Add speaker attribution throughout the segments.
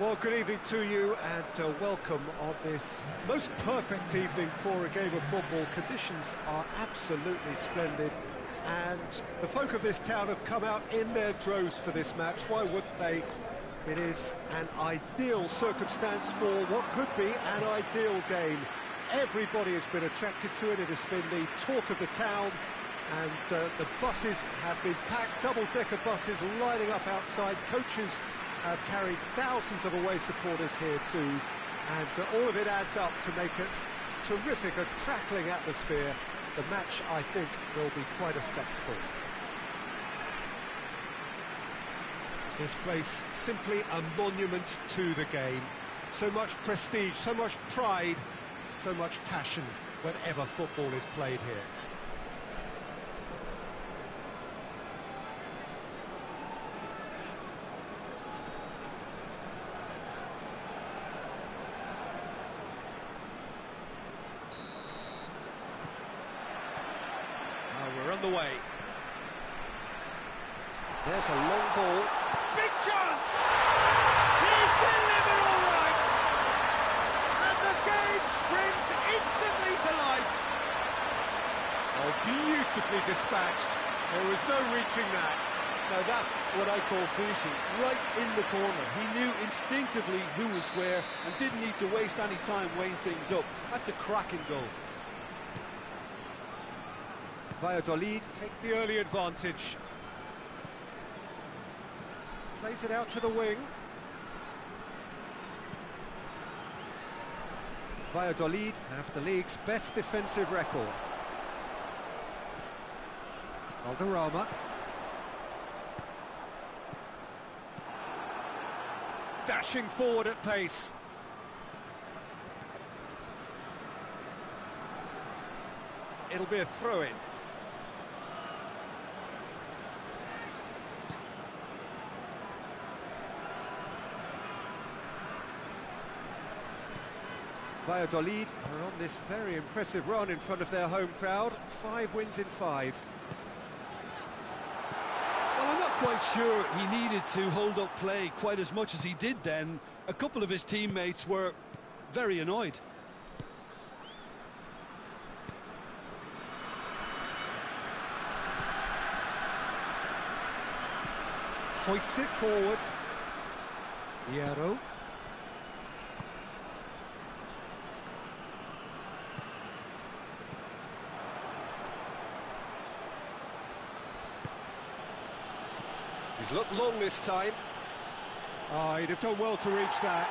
Speaker 1: Well, good evening to you and welcome on this most perfect evening for a game of football. Conditions are absolutely splendid and the folk of this town have come out in their droves for this match. Why wouldn't they? It is an ideal circumstance for what could be an ideal game. Everybody has been attracted to it. It has been the talk of the town, and the buses have been packed, double-decker buses lining up outside. Coaches have carried thousands of away supporters here too, and all of it adds up to make it terrific, a crackling atmosphere. The match, I think, will be quite a spectacle. This place simply a monument to the game. So much prestige, so much pride, so much passion whenever football is played here. We're on the way. There's a long ball. Big chance! He's delivered all right! And the game springs instantly to life. Oh, beautifully dispatched. There was no reaching that.
Speaker 2: Now that's what I call finishing, right in the corner. He knew instinctively who was where and didn't need to waste any time weighing things up. That's a cracking goal.
Speaker 1: Valladolid take the early advantage. Plays it out to the wing. Valladolid have the league's best defensive record. Valderrama. Dashing forward at pace. It'll be a throw-in. Valladolid are on this very impressive run in front of their home crowd. 5 wins in 5.
Speaker 2: Well, I'm not quite sure he needed to hold up play quite as much as he did then. A couple of his teammates were very annoyed.
Speaker 1: Hoists it forward. Hierro. He's looked long this time. Oh, he'd have done well to reach that.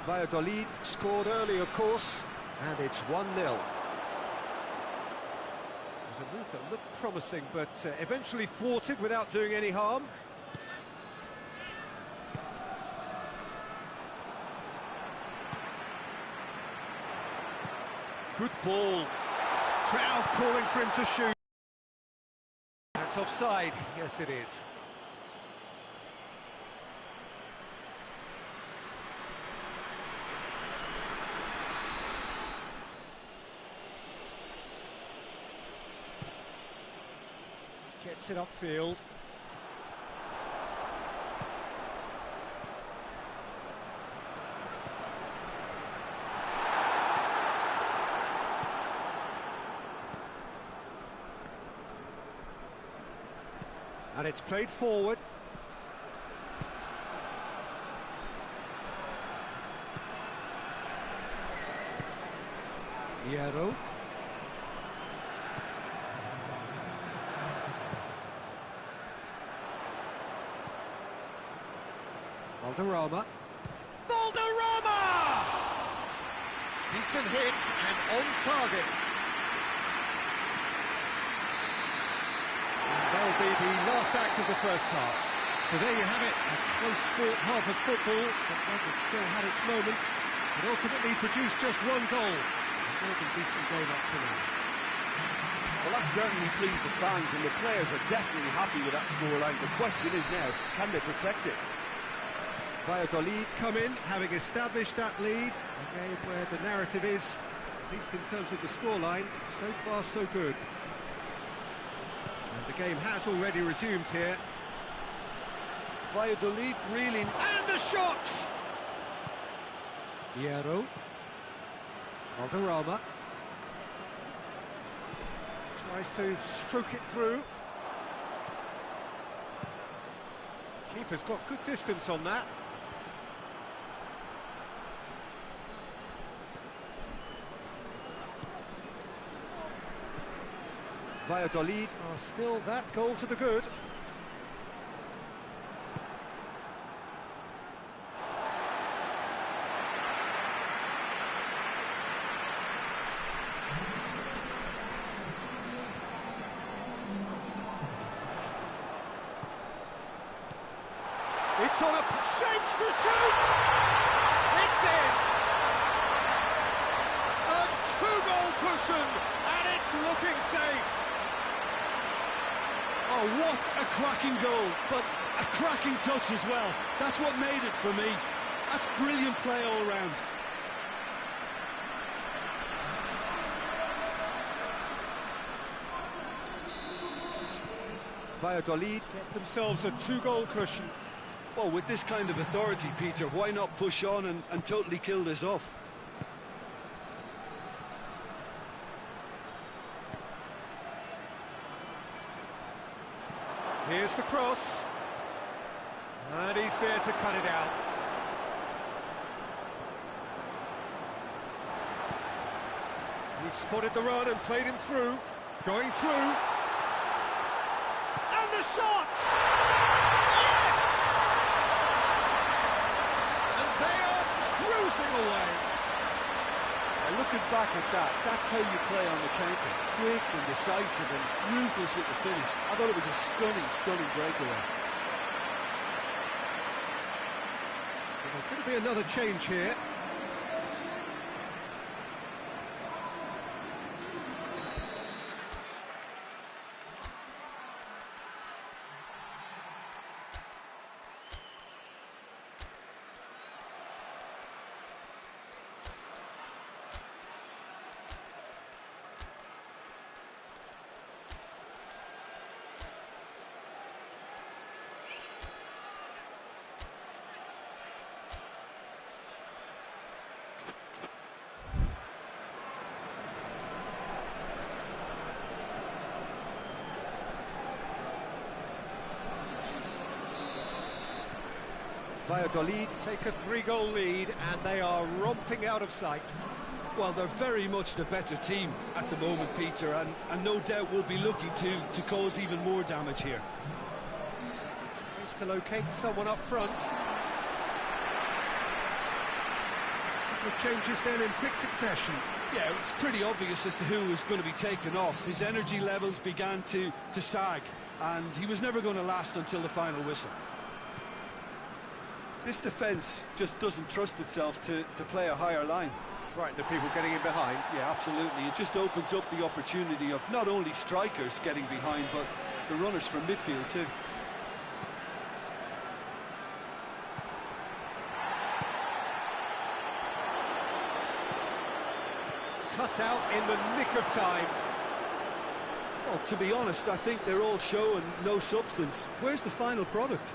Speaker 1: Valladolid scored early, of course, and it's 1-0. It was a move that looked promising, but eventually thwarted without doing any harm. Good ball. Crowd calling for him to shoot. That's offside. Yes, it is. Gets it upfield. And it's played forward. Hierro. Valderrama. Valderrama! Decent hit and on target. That'll be the last act of the first half. So there you have it, a close-fought half of football, but one that still had its moments, and ultimately produced just 1 goal. A more than decent game up to now.
Speaker 3: Well, that certainly pleased the fans, and the players are definitely happy with that scoreline. The question is now, can they protect it?
Speaker 1: Valladolid come in, having established that lead, a game where the narrative is At least in terms of the scoreline, so far so good. And the game has already resumed here.
Speaker 2: Valladolid reeling, and the shot!
Speaker 1: Hierro. Valderrama. Tries to stroke it through. Keeper's got good distance on that. Valladolid are still that goal to the good. It's on a shapes to shoot! It's in! A two-goal cushion, and it's looking safe.
Speaker 2: Oh, what a cracking goal, but a cracking touch as well. That's what made it for me. That's brilliant play all round.
Speaker 1: Valladolid get themselves a two-goal cushion.
Speaker 2: Well, with this kind of authority, Peter, why not push on and totally kill this off?
Speaker 1: Here's the cross. And he's there to cut it out. He spotted the run and played him through. Going through. And the shot! Yes! And they are cruising away.
Speaker 2: Looking back at that, that's how you play on the counter. Quick and decisive and ruthless with the finish. I thought it was a stunning, stunning breakaway.
Speaker 1: There's going to be another change here. Valladolid take a three-goal lead, and they are romping out of sight.
Speaker 2: Well, they're very much the better team at the moment, Peter, and no doubt will be looking to cause even more damage here.
Speaker 1: Tries to locate someone up front. The changes then in quick succession.
Speaker 2: Yeah, it's pretty obvious as to who was going to be taken off. His energy levels began to sag, and he was never going to last until the final whistle. This defence just doesn't trust itself to play a higher line.
Speaker 1: Frightened of people getting in behind.
Speaker 2: Yeah, absolutely. It just opens up the opportunity of not only strikers getting behind, but the runners from midfield too.
Speaker 1: Cut out in the nick of time.
Speaker 2: Well, to be honest, I think they're all show and no substance. Where's the final product?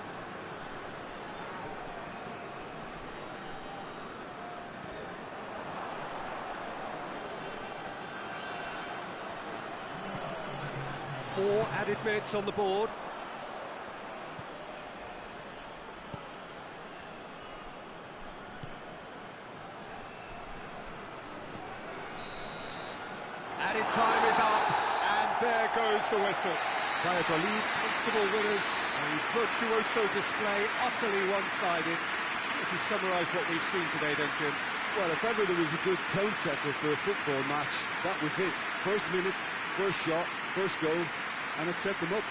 Speaker 1: Four added minutes on the board. Added time is up, and there goes the whistle. Valladolid, comfortable winners, a virtuoso display, utterly one-sided. Would you summarise what we've seen today then, Jim?
Speaker 2: Well, if ever there was a good tone setter for a football match, that was it. First minutes, first shot, first goal, and it set them up.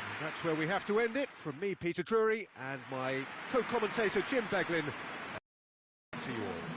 Speaker 1: And that's where we have to end it. From me, Peter Drury, and my co-commentator, Jim Beglin. To you all.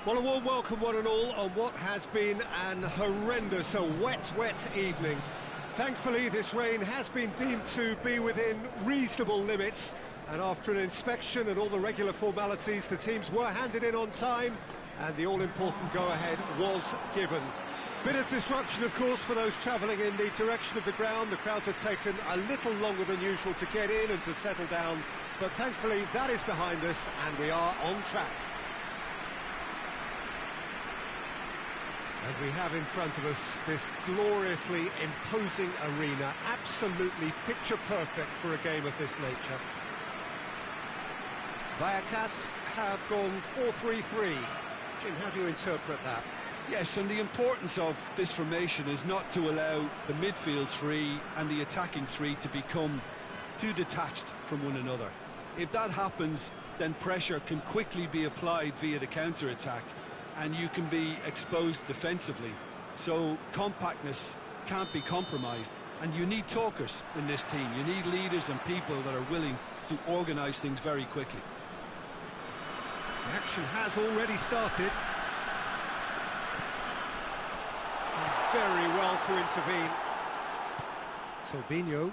Speaker 1: Well, a warm welcome, one and all, on what has been an horrendous, a wet evening. Thankfully, this rain has been deemed to be within reasonable limits, and after an inspection and all the regular formalities, the teams were handed in on time, and the all-important go-ahead was given. Bit of disruption, of course, for those travelling in the direction of the ground. The crowds have taken a little longer than usual to get in and to settle down, but thankfully that is behind us, and we are on track. And we have in front of us this gloriously imposing arena, absolutely picture perfect for a game of this nature. Vallecas have gone 4-3-3. Jim, how do you interpret that?
Speaker 2: Yes, and the importance of this formation is not to allow the midfield three and the attacking three to become too detached from one another. If that happens, then pressure can quickly be applied via the counter-attack, and you can be exposed defensively. So compactness can't be compromised, and you need talkers in this team. You need leaders and people that are willing to organise things very quickly.
Speaker 1: The action has already started. Very well to intervene. Silvinho.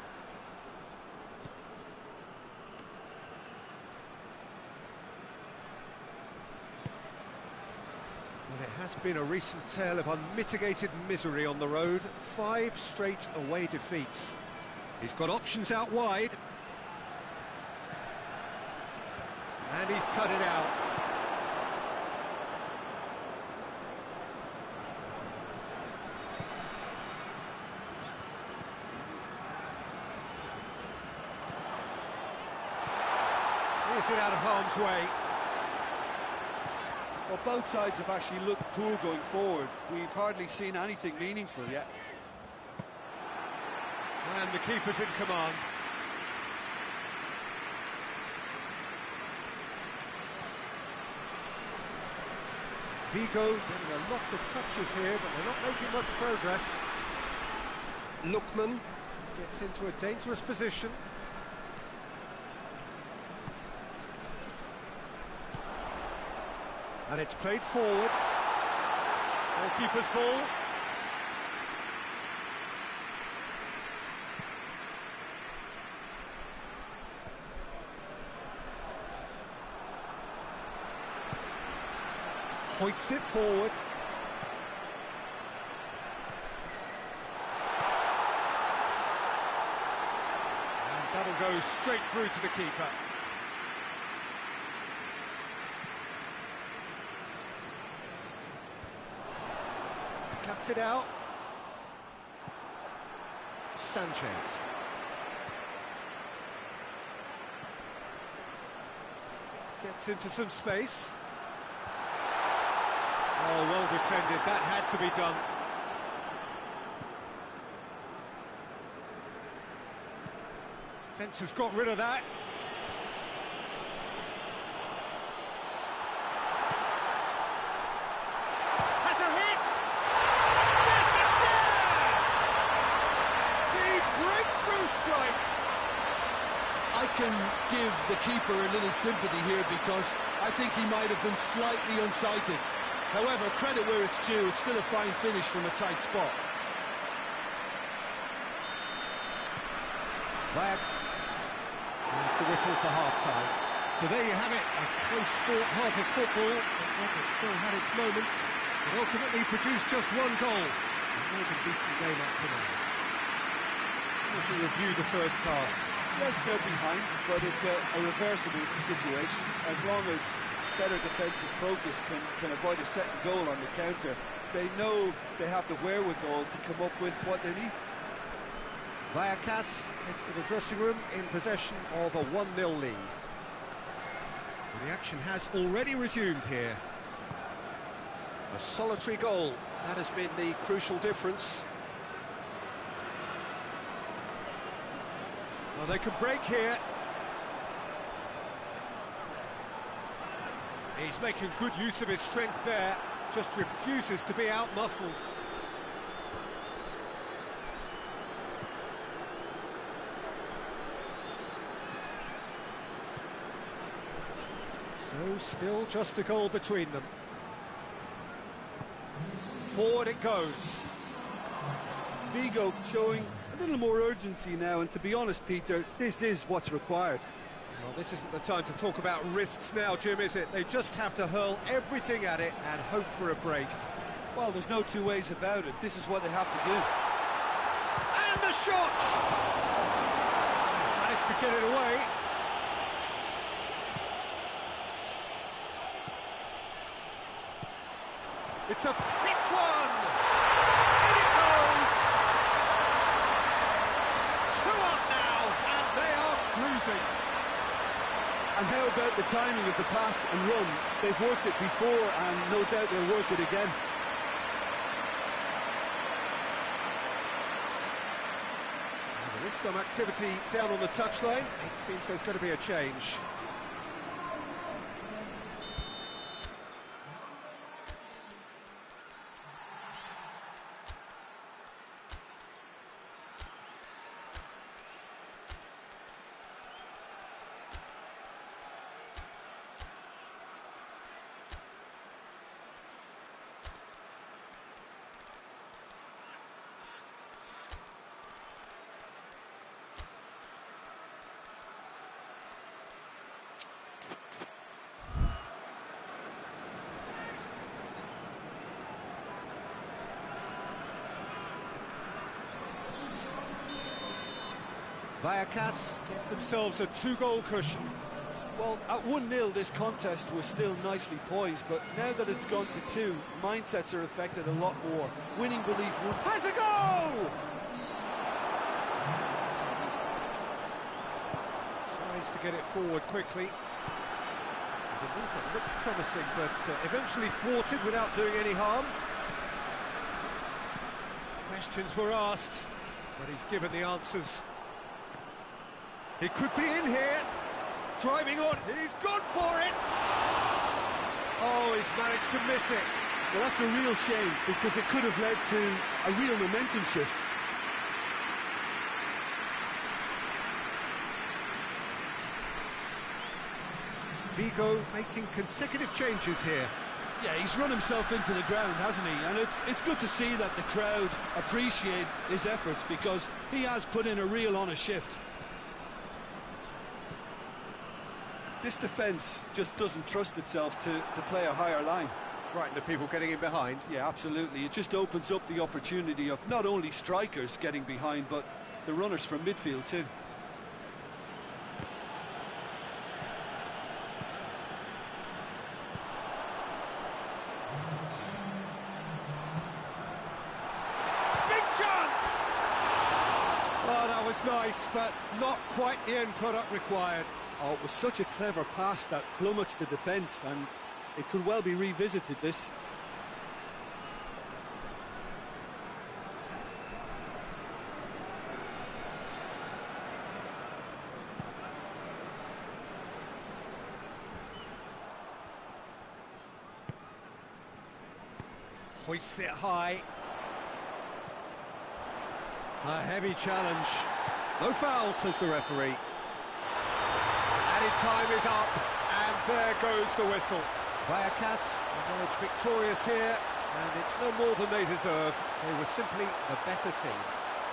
Speaker 1: Well, it has been a recent tale of unmitigated misery on the road. 5 straight away defeats. He's got options out wide. And he's cut it out. Clears it out of harm's way.
Speaker 2: Well, both sides have actually looked poor going forward. We've hardly seen anything meaningful yet.
Speaker 1: And the keeper's in command. Vigo getting a lot of touches here, but they're not making much progress. Lookman gets into a dangerous position. And it's played forward. Goalkeeper's ball. Hoists it forward. And that'll go straight through to the keeper. Cuts it out. Sanchez. Gets into some space. Oh, well defended. That had to be done. Defence has got rid of that. Has a hit! Yes, it's there! The breakthrough strike!
Speaker 2: I can give the keeper a little sympathy here because I think he might have been slightly unsighted. However, credit where it's due, it's still a fine finish from a tight spot.
Speaker 1: Back. That's the whistle for half-time. So there you have it, a close-fought half of football. It still had its moments, but ultimately produced just one goal. A very decent game up to now. How do you review the first half?
Speaker 2: Yes, they're behind, but it's a reversible situation. As long as better defensive focus can avoid a second goal on the counter, they know they have the wherewithal to come up with what they need.
Speaker 1: Vallecas head for the dressing room in possession of a 1-0 lead. Well, the action has already resumed here. A solitary goal, that has been the crucial difference. Well, they could break here. He's making good use of his strength there, just refuses to be out-muscled. So, still just a goal between them. forward it goes.
Speaker 2: Vigo showing a little more urgency now, and to be honest, Peter, this is what's required.
Speaker 1: Well, this isn't the time to talk about risks now, Jim, is it? They just have to hurl everything at it and hope for a break.
Speaker 2: Well, there's no two ways about it. This is what they have to do.
Speaker 1: And the shot! Managed to get it away. It's one! In it goes! 2 up now, and they are cruising.
Speaker 2: And how about the timing of the pass and run? They've worked it before, and no doubt they'll work it again.
Speaker 1: There is some activity down on the touchline. It seems there's going to be a change. Vallecano get themselves a 2-goal cushion.
Speaker 2: Well, at 1-0, this contest was still nicely poised, but now that it's gone to 2, mindsets are affected a lot more. Winning belief
Speaker 1: has a goal! Tries to get it forward quickly. There's a move that looked promising, but eventually thwarted without doing any harm. Questions were asked, but he's given the answers. He could be in here, driving on, he's gone for it! Oh, he's managed to miss it.
Speaker 2: Well, that's a real shame, because it could have led to a real momentum shift.
Speaker 1: Vigo making consecutive changes here.
Speaker 2: Yeah, he's run himself into the ground, hasn't he? And it's good to see that the crowd appreciate his efforts, because he has put in a real honest shift. This defence just doesn't trust itself to play a higher line.
Speaker 1: Frightened of people getting in behind.
Speaker 2: Yeah, absolutely. It just opens up the opportunity of not only strikers getting behind, but the runners from midfield too.
Speaker 1: Big chance! Oh, that was nice, but not quite the end product required.
Speaker 2: Oh, it was such a clever pass that flummoxed the defence, and it could well be revisited, this.
Speaker 1: Hoists it high. A heavy challenge. No foul, says the referee. Added time is up, and there goes the whistle. Vallecano emerge victorious here, and it's no more than they deserve. They were simply the better team.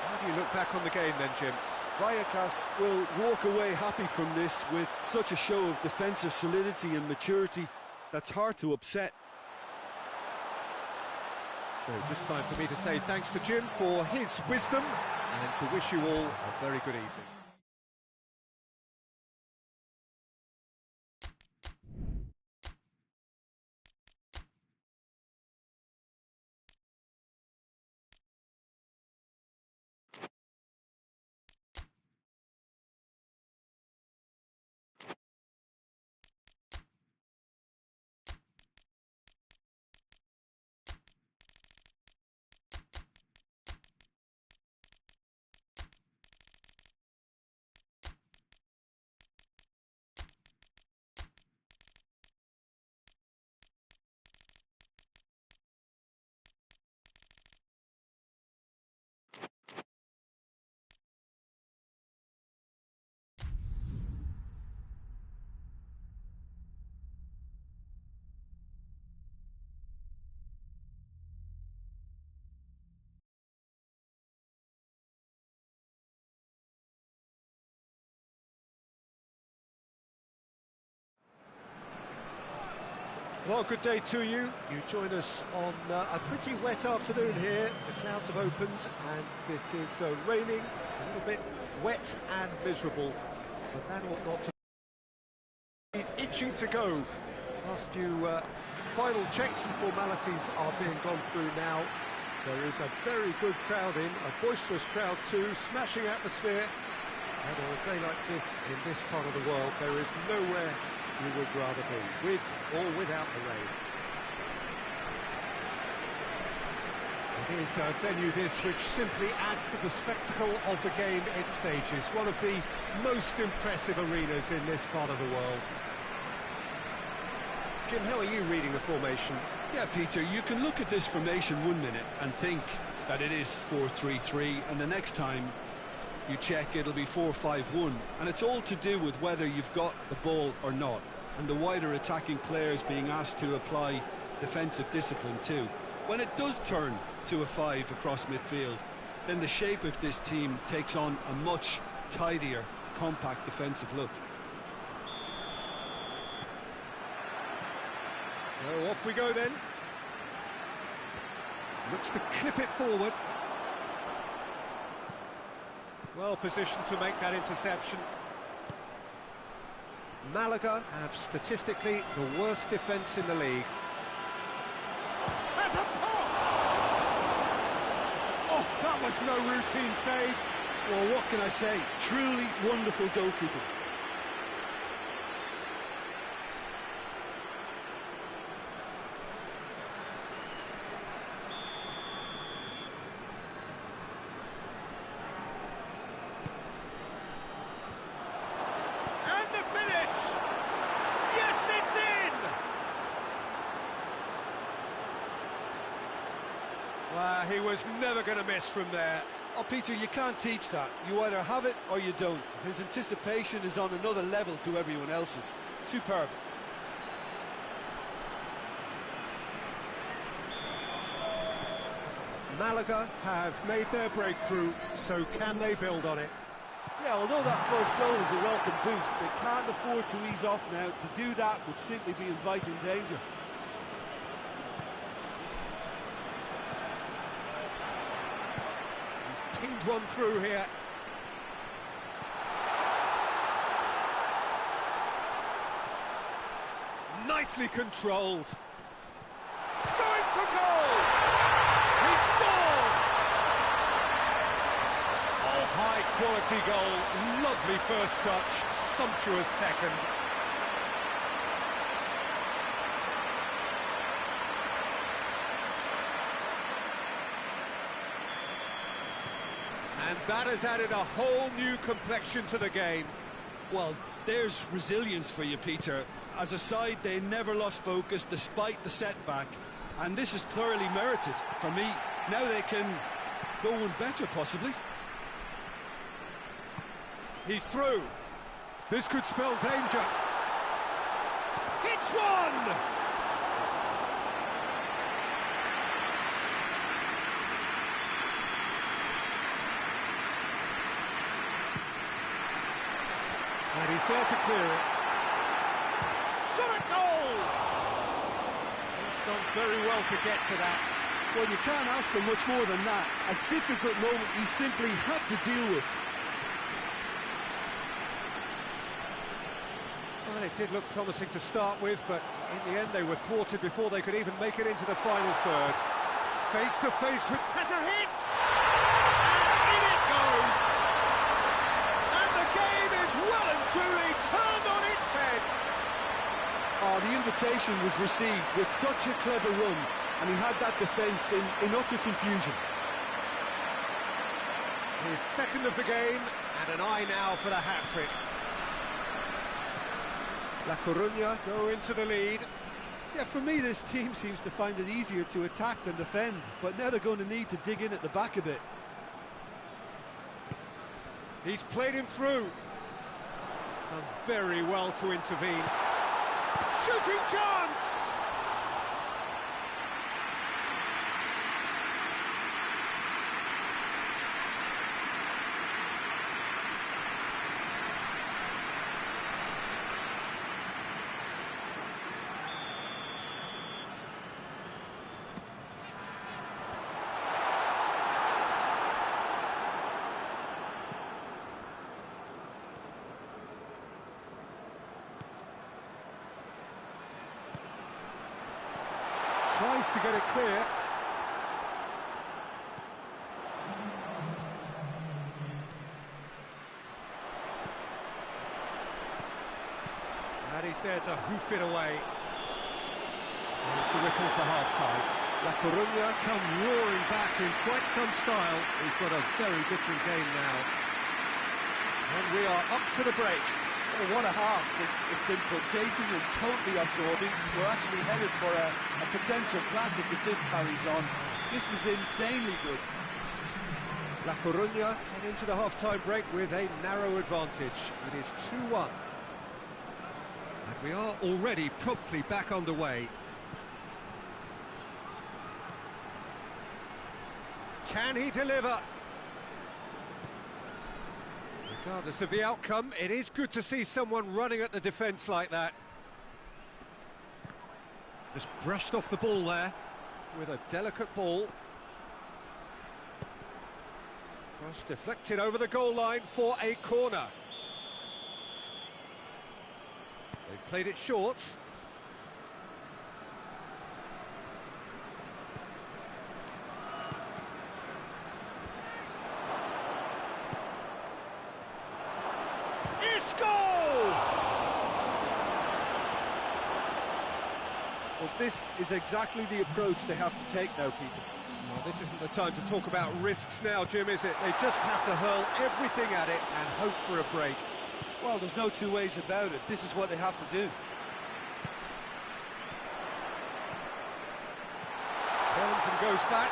Speaker 1: How do you look back on the game then, Jim?
Speaker 2: Vallecano will walk away happy from this with such a show of defensive solidity and maturity that's hard to upset.
Speaker 1: So just time for me to say thanks to Jim for his wisdom, and to wish you all a very good evening. Well, good day to you. You join us on a pretty wet afternoon here. The clouds have opened and it is raining, a little bit wet and miserable. But that ought not to be itching to go. Last few final checks and formalities are being gone through now. There is a very good crowd in, a boisterous crowd too, smashing atmosphere. And on a day like this, in this part of the world, there is nowhere you would rather be, with or without the rain. It is a venue this which simply adds to the spectacle of the game it stages. One of the most impressive arenas in this part of the world. Jim, how are you reading the formation?
Speaker 2: Yeah, Peter, you can look at this formation 1 minute and think that it is 4-3-3, and the next time you check, it'll be 4-5-1, and it's all to do with whether you've got the ball or not, and the wider attacking players being asked to apply defensive discipline too. When it does turn to a 5 across midfield, then the shape of this team takes on a much tidier, compact defensive look.
Speaker 1: So off we go then. Looks to clip it forward. Well positioned to make that interception. Malaga have statistically the worst defence in the league. That's a pop! Oh, that was no routine save.
Speaker 2: Well, what can I say? Truly wonderful goalkeeping.
Speaker 1: Well, he was never going to miss from there.
Speaker 2: Oh, Peter, you can't teach that. You either have it or you don't. His anticipation is on another level to everyone else's. Superb.
Speaker 1: Malaga have made their breakthrough, so can they build on it?
Speaker 3: Yeah, although that first goal is a welcome boost, they can't afford to ease off now. To do that would simply be inviting danger.
Speaker 1: Pinged one through here. Nicely controlled. Going for goal! He scored! Oh, high quality goal. Lovely first touch, sumptuous second. And that has added a whole new complexion to the game.
Speaker 2: Well, there's resilience for you, Peter. As a side, they never lost focus despite the setback, and this is thoroughly merited. For me, now they can go one better, possibly.
Speaker 1: He's through. This could spell danger. Hits one! And he's there to clear it. Shot at goal! He's done very well to get to that.
Speaker 2: Well, you can't ask for much more than that. A difficult moment he simply had to deal with.
Speaker 1: Well, it did look promising to start with, but in the end they were thwarted before they could even make it into the final third. Face to face with... has a hit! And in it goes! And the game is well and truly turned on its head!
Speaker 2: Oh, the invitation was received with such a clever run, and he had that defence in utter confusion.
Speaker 1: His second of the game, and an eye now for the hat-trick. La Coruña go into the lead.
Speaker 2: Yeah, for me, this team seems to find it easier to attack than defend, but now they're going to need to dig in at the back a bit.
Speaker 1: He's played him through. Done very well to intervene. Shooting chance! Tries to get it clear. And he's there to hoof it away. There's the whistle for half-time. La Coruña come roaring back in quite some style. We've got a very different game now. And we are up to the break.
Speaker 3: Oh, what a half. It's been pulsating and totally absorbing. We're actually headed for a potential classic if this carries on. This is insanely good.
Speaker 1: La Coruña head into the half-time break with a narrow advantage. It is 2-1. And we are already promptly back underway. Can he deliver? Regardless of the outcome, it is good to see someone running at the defence like that. Just brushed off the ball there with a delicate ball. Cross deflected over the goal line for a corner. They've played it short.
Speaker 2: Well, this is exactly the approach they have to take now, Peter.
Speaker 1: Well, this isn't the time to talk about risks now, Jim, is it? They just have to hurl everything at it and hope for a break.
Speaker 2: Well, there's no two ways about it. This is what they have to do.
Speaker 1: Turns and goes back.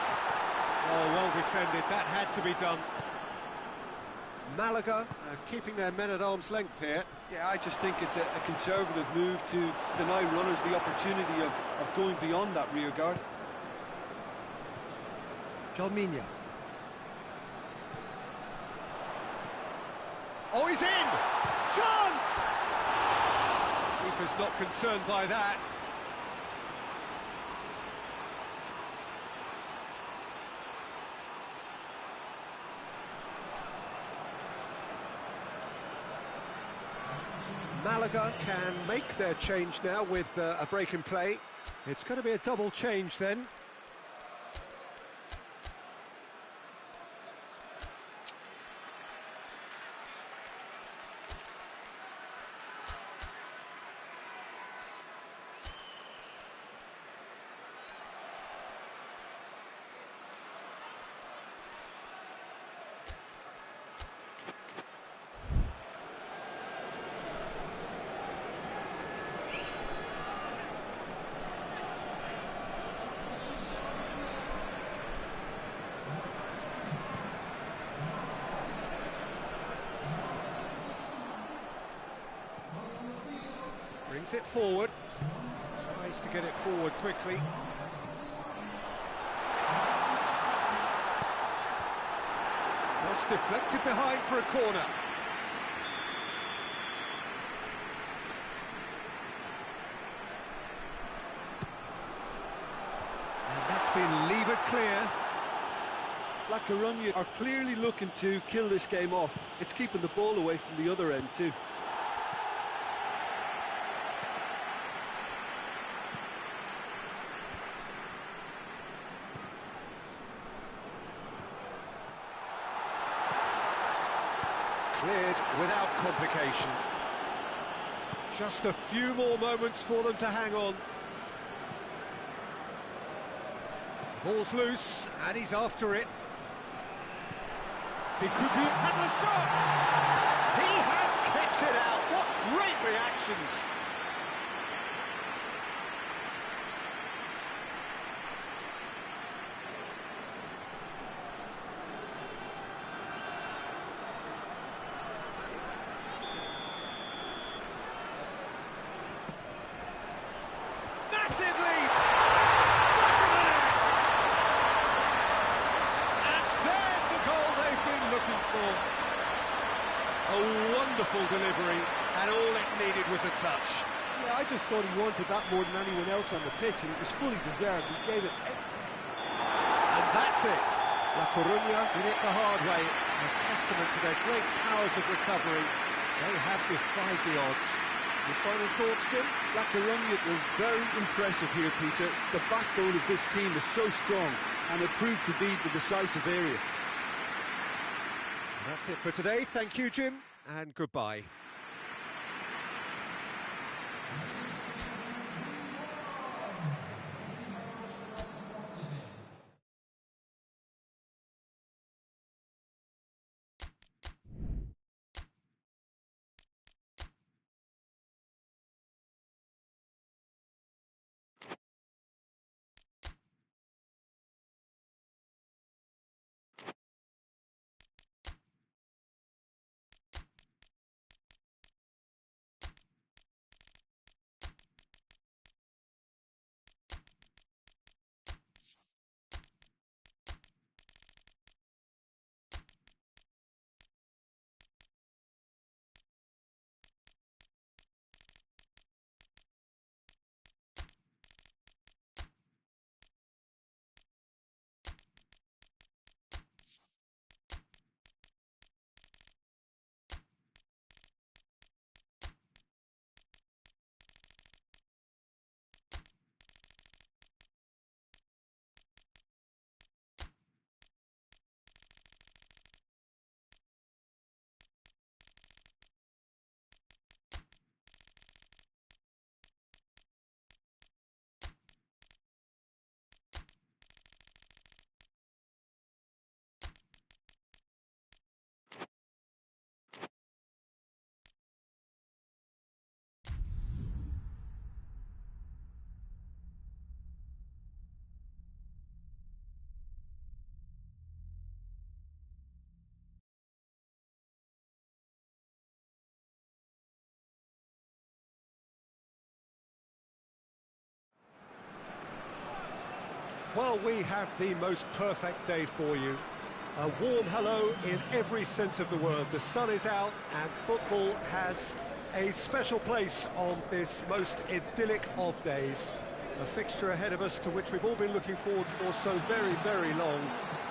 Speaker 1: Oh, well defended. That had to be done. Malaga keeping their men at arm's length here.
Speaker 2: Yeah, I just think it's a conservative move to deny runners the opportunity of going beyond that rear guard.
Speaker 1: Calminia. Oh, he's in! Chance! Keeper's not concerned by that. Malaga can make their change now with a break in play. It's going to be a double change then. Brings it forward. Tries to get it forward quickly. Just deflected behind for a corner. And that's been levered clear.
Speaker 2: La Coruña are clearly looking to kill this game off. It's keeping the ball away from the other end too.
Speaker 1: Cleared without complication. Just a few more moments for them to hang on. Ball's loose, and he's after it. Bikubu has a shot! He has kept it out. What great reactions! A wonderful delivery, and all it needed was a touch.
Speaker 2: Yeah, I just thought he wanted that more than anyone else on the pitch, and it was fully deserved. He gave it...
Speaker 1: And that's it. La Coruña did it the hard way. A testament to their great powers of recovery. They have defied the odds.
Speaker 3: Your final thoughts, Jim?
Speaker 2: La Coruña were very impressive here, Peter. The backbone of this team is so strong, and it proved to be the decisive area.
Speaker 1: That's it for today. Thank you, Jim, and goodbye. Well, we have the most perfect day for you. A warm hello in every sense of the word. The sun is out and football has a special place on this most idyllic of days. A fixture ahead of us to which we've all been looking forward for so very, very long,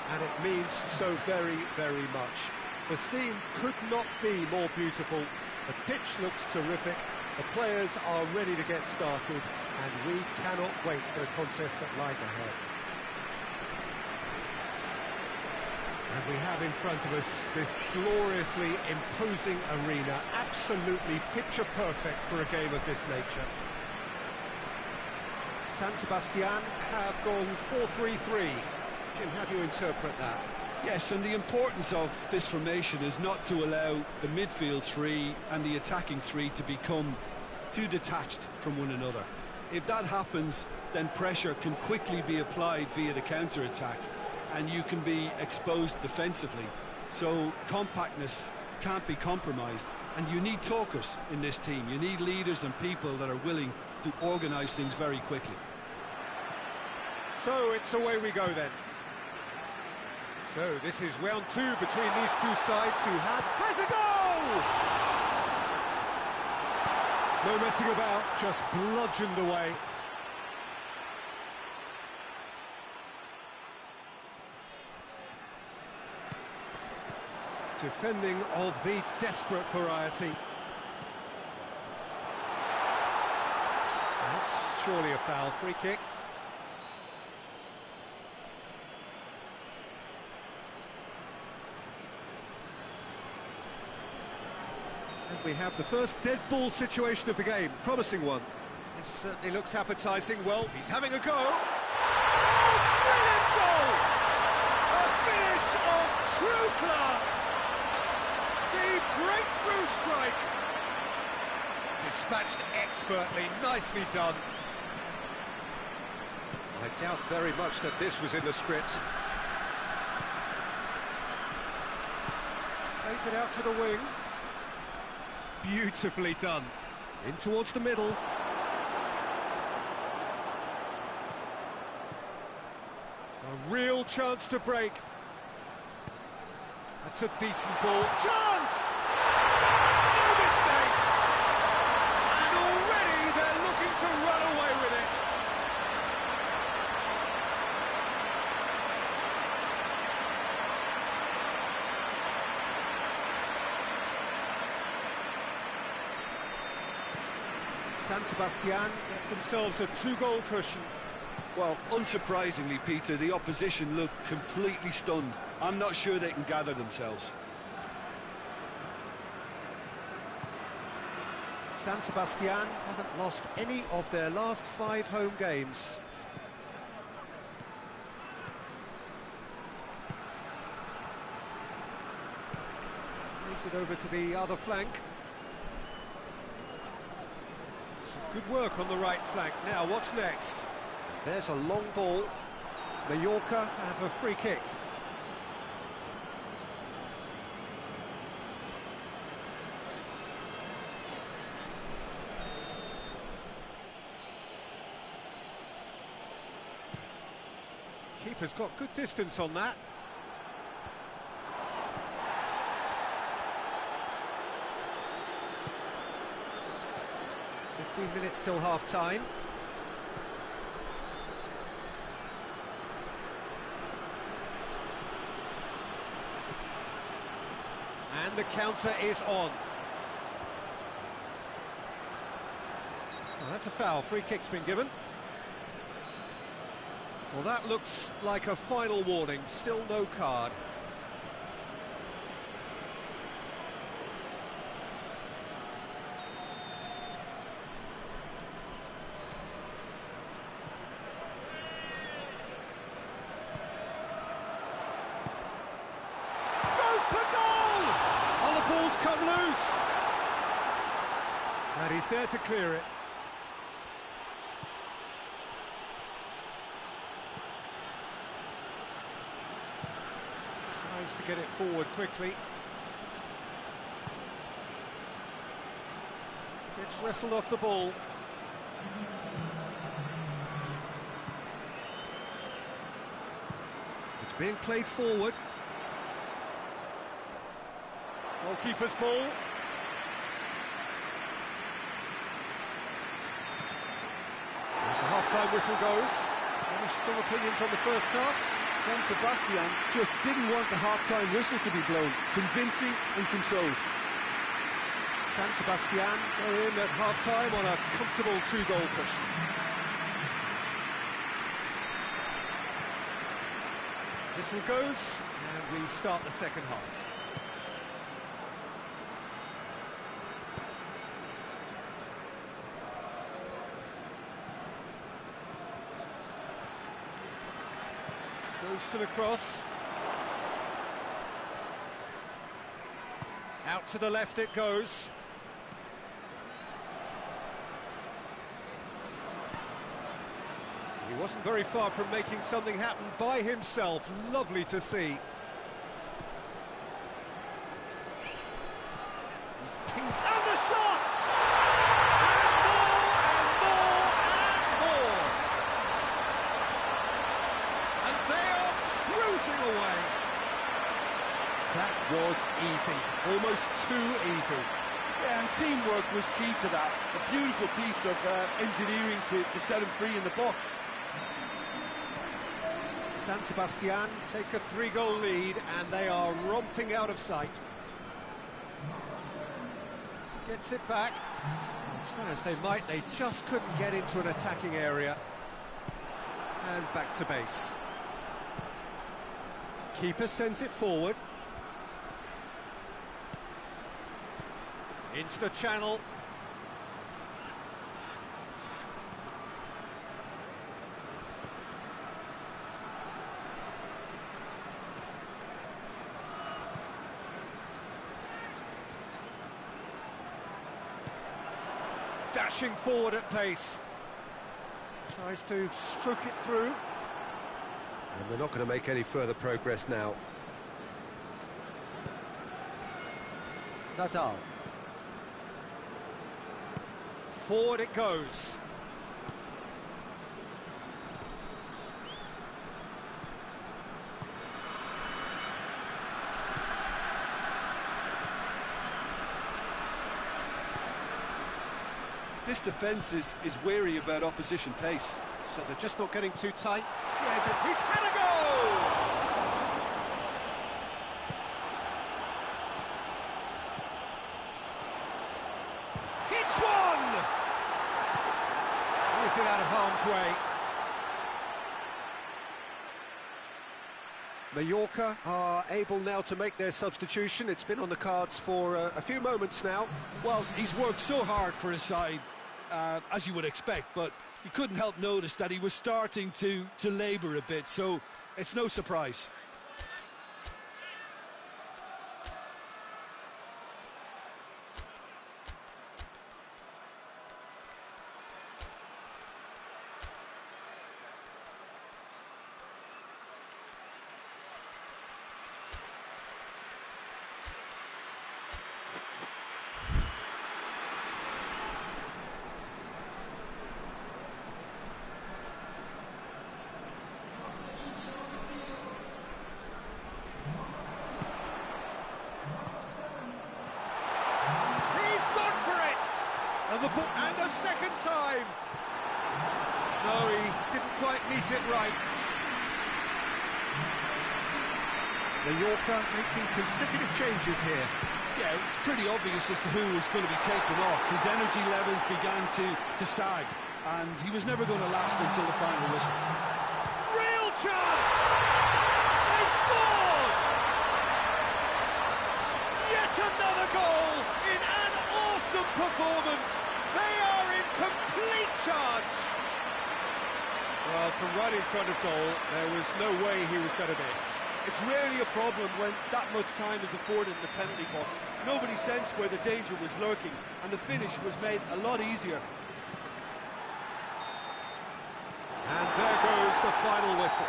Speaker 1: and it means so very, very much. The scene could not be more beautiful. The pitch looks terrific. The players are ready to get started, and we cannot wait for the contest that lies ahead. And we have in front of us this gloriously imposing arena, absolutely picture perfect for a game of this nature. San Sebastian have gone 4-3-3. Jim, how do you interpret that?
Speaker 2: Yes, and the importance of this formation is not to allow the midfield three and the attacking three to become too detached from one another. If that happens, then pressure can quickly be applied via the counter-attack, and you can be exposed defensively. So compactness can't be compromised, and you need talkers in this team. You need leaders and people that are willing to organise things very quickly.
Speaker 1: So it's away we go then. So this is round two between these two sides who has a goal! No messing about, just bludgeoned away. Defending of the desperate variety. That's surely a foul. Free kick. And we have the first dead ball situation of the game. Promising one. This certainly looks appetising. Well, he's having a go. Oh, brilliant goal! A finish of true class. The breakthrough strike. Dispatched expertly, nicely done. I doubt very much that this was in the script. Plays it out to the wing. Beautifully done. In towards the middle. A real chance to break. That's a decent ball. Chance! No mistake! And already they're looking to run away with it. San Sebastian get themselves a 2-goal cushion.
Speaker 2: Well, unsurprisingly, Peter, the opposition look completely stunned. I'm not sure they can gather themselves.
Speaker 1: San Sebastian haven't lost any of their last 5 home games. Plays it over to the other flank. Some good work on the right flank. Now, what's next? There's a long ball. Mallorca have a free kick. Keeper's got good distance on that. Minutes till half-time. And the counter is on. Oh, that's a foul. Free kick's been given. Well, that looks like a final warning. Still no card. Come loose, and he's there to clear it. Tries to get it forward quickly. Gets wrestled off the ball. It's being played forward. Goalkeeper's ball. The half-time whistle goes. Any strong opinions on the first half?
Speaker 3: San Sebastian just didn't want the half-time whistle to be blown. Convincing and controlled.
Speaker 1: San Sebastian go in at half-time on a comfortable 2-goal cushion. Whistle goes, and we start the second half. Goes to the cross. Out to the left it goes. He wasn't very far from making something happen by himself. Lovely to see. And the shots! Away. That was easy, almost too easy.
Speaker 3: Yeah, and teamwork was key to that. A beautiful piece of engineering to set him free in the box.
Speaker 1: San Sebastian take a 3-goal lead, and they are romping out of sight. Gets it back. Try as they might, they just couldn't get into an attacking area. And back to base. Keeper sends it forward. Into the channel. Dashing forward at pace. Tries to stroke it through. And they're not going to make any further progress now. Nadal. Forward it goes.
Speaker 2: This defence is wary about opposition pace.
Speaker 1: So they're just not getting too tight. Yeah, he's had a goal! Hits one! clears it out of harm's way. Mallorca are able now to make their substitution. It's been on the cards for a few moments now.
Speaker 2: Well, he's worked so hard for his side, as you would expect, but you couldn't help notice that he was starting to labour a bit, so it's no surprise.
Speaker 1: And the second time! No, he didn't quite meet it right. Mallorca making consecutive changes here.
Speaker 2: Yeah, it's pretty obvious as to who was going to be taken off. His energy levels began to sag, and he was never going to last until the final whistle.
Speaker 1: Real chance! They've scored! Yet another goal in an awesome performance! They are in complete charge! Well, from right in front of goal, there was no way he was going to miss.
Speaker 3: It's rarely a problem when that much time is afforded in the penalty box. Nobody sensed where the danger was lurking, and the finish was made a lot easier.
Speaker 1: And there goes the final whistle.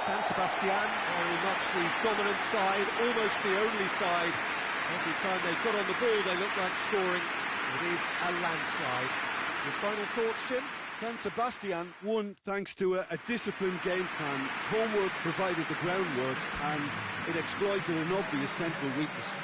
Speaker 1: San Sebastian, very much the dominant side, almost the only side. Every time they got on the ball, they looked like scoring. It is a landslide. Your final thoughts, Jim?
Speaker 2: San Sebastian won thanks to a disciplined game plan. Homework provided the groundwork, and it exploited an obvious central weakness.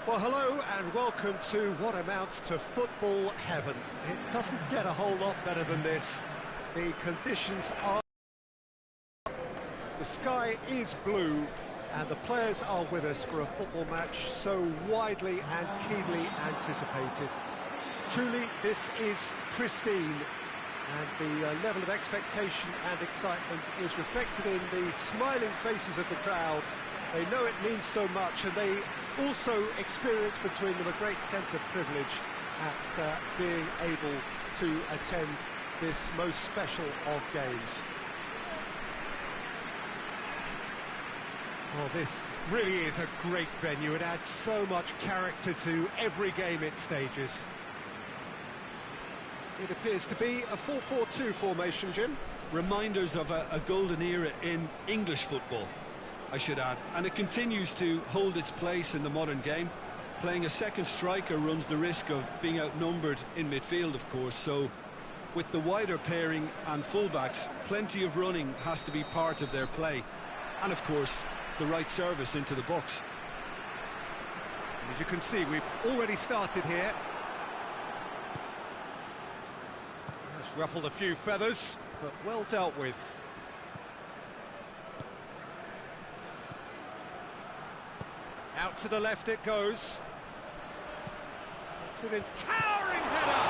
Speaker 1: Well, hello and welcome to what amounts to football heaven. It doesn't get a whole lot better than this. The conditions are... The sky is blue and the players are with us for a football match so widely and keenly anticipated. Truly, this is pristine, and the level of expectation and excitement is reflected in the smiling faces of the crowd. They know it means so much, and they also experience between them a great sense of privilege at being able to attend this most special of games. Well, this really is a great venue. It adds so much character to every game it stages. It appears to be a 4-4-2 formation, Jim.
Speaker 2: Reminders of a golden era in English football, I should add, and it continues to hold its place in the modern game. Playing a second striker runs the risk of being outnumbered in midfield, of course, so with the wider pairing and fullbacks, plenty of running has to be part of their play, and of course the right service into the box.
Speaker 1: As you can see, we've already started here. It's ruffled a few feathers, but well dealt with. Out to the left it goes. It's an towering header!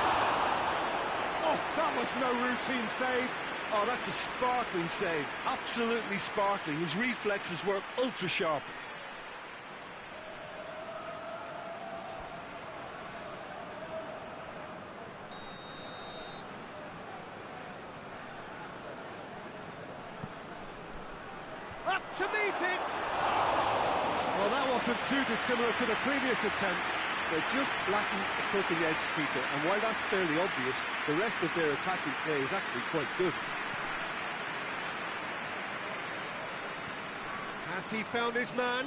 Speaker 1: Oh, that was no routine save.
Speaker 2: Oh, that's a sparkling save. Absolutely sparkling. His reflexes were ultra-sharp.
Speaker 1: Up to meet it! Well, that wasn't too dissimilar to the previous attempt.
Speaker 3: They're just lacking a cutting edge, Peter, and while that's fairly obvious, the rest of their attacking play is actually quite good.
Speaker 1: Has he found his man?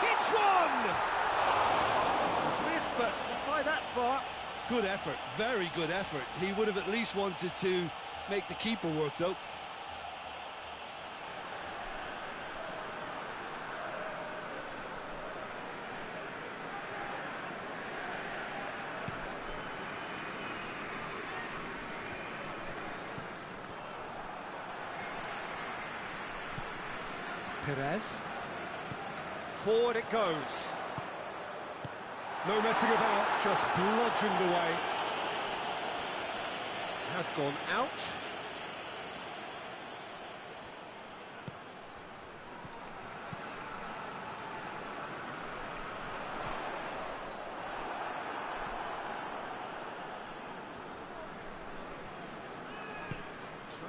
Speaker 1: Hits one! He's missed, but not by that far.
Speaker 2: Good effort, very good effort. He would have at least wanted to make the keeper work, though.
Speaker 1: Perez. Forward it goes. No messing about, just bludgeoned away. Has gone out.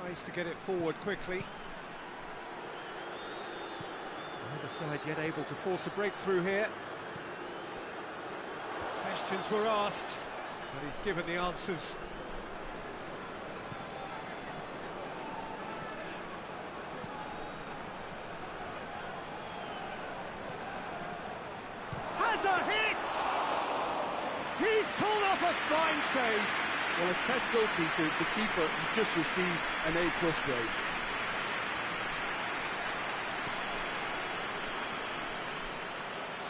Speaker 1: Tries to get it forward quickly. Neither side yet able to force a breakthrough here. Questions were asked, but he's given the answers. Has a hit! He's pulled off a fine save.
Speaker 3: Well, as Tesco, Peter, the keeper, has just received an A+ grade.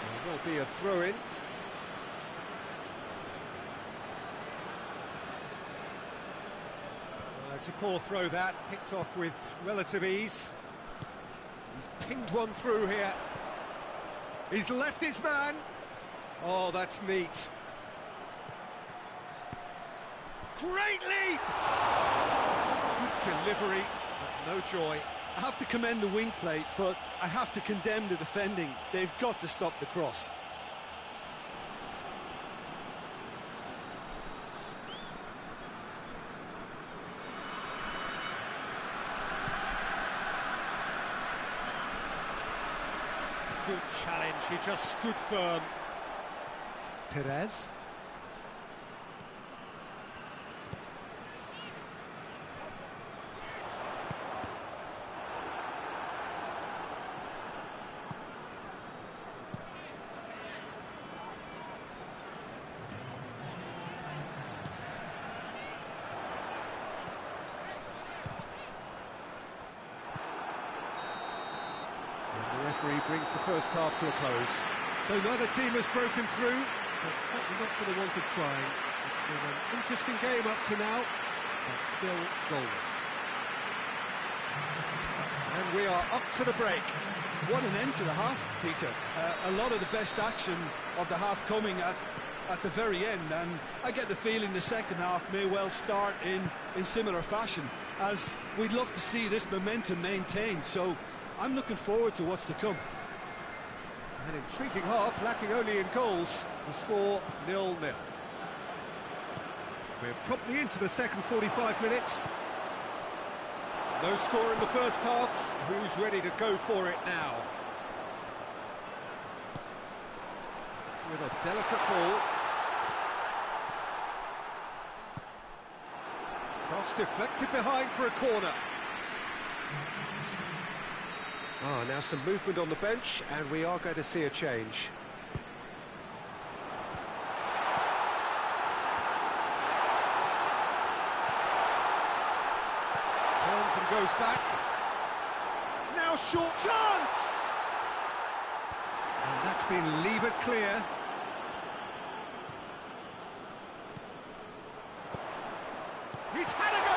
Speaker 1: There will be a throw-in. It's a poor throw that, picked off with relative ease. He's pinged one through here. He's left his man. Oh, that's neat. Great leap! Good delivery, but no joy.
Speaker 2: I have to commend the wing play, but I have to condemn the defending. They've got to stop the cross.
Speaker 1: Good challenge, he just stood firm. Perez. The referee brings the first half to a close. So neither team has broken through, but certainly not for the want of trying. It's been an interesting game up to now, but still goalless. And we are up to the break.
Speaker 2: What an end to the half, Peter. A lot of the best action of the half coming at the very end, and I get the feeling the second half may well start in similar fashion, as we'd love to see this momentum maintained. So I'm looking forward to what's to come.
Speaker 1: An intriguing half, lacking only in goals. The score 0-0. We're promptly into the second 45 minutes. No score in the first half. Who's ready to go for it now? With a delicate ball. Cross deflected behind for a corner. Now some movement on the bench, and we are going to see a change. Turns and goes back. Now short chance! And that's been levered clear. He's had a goal!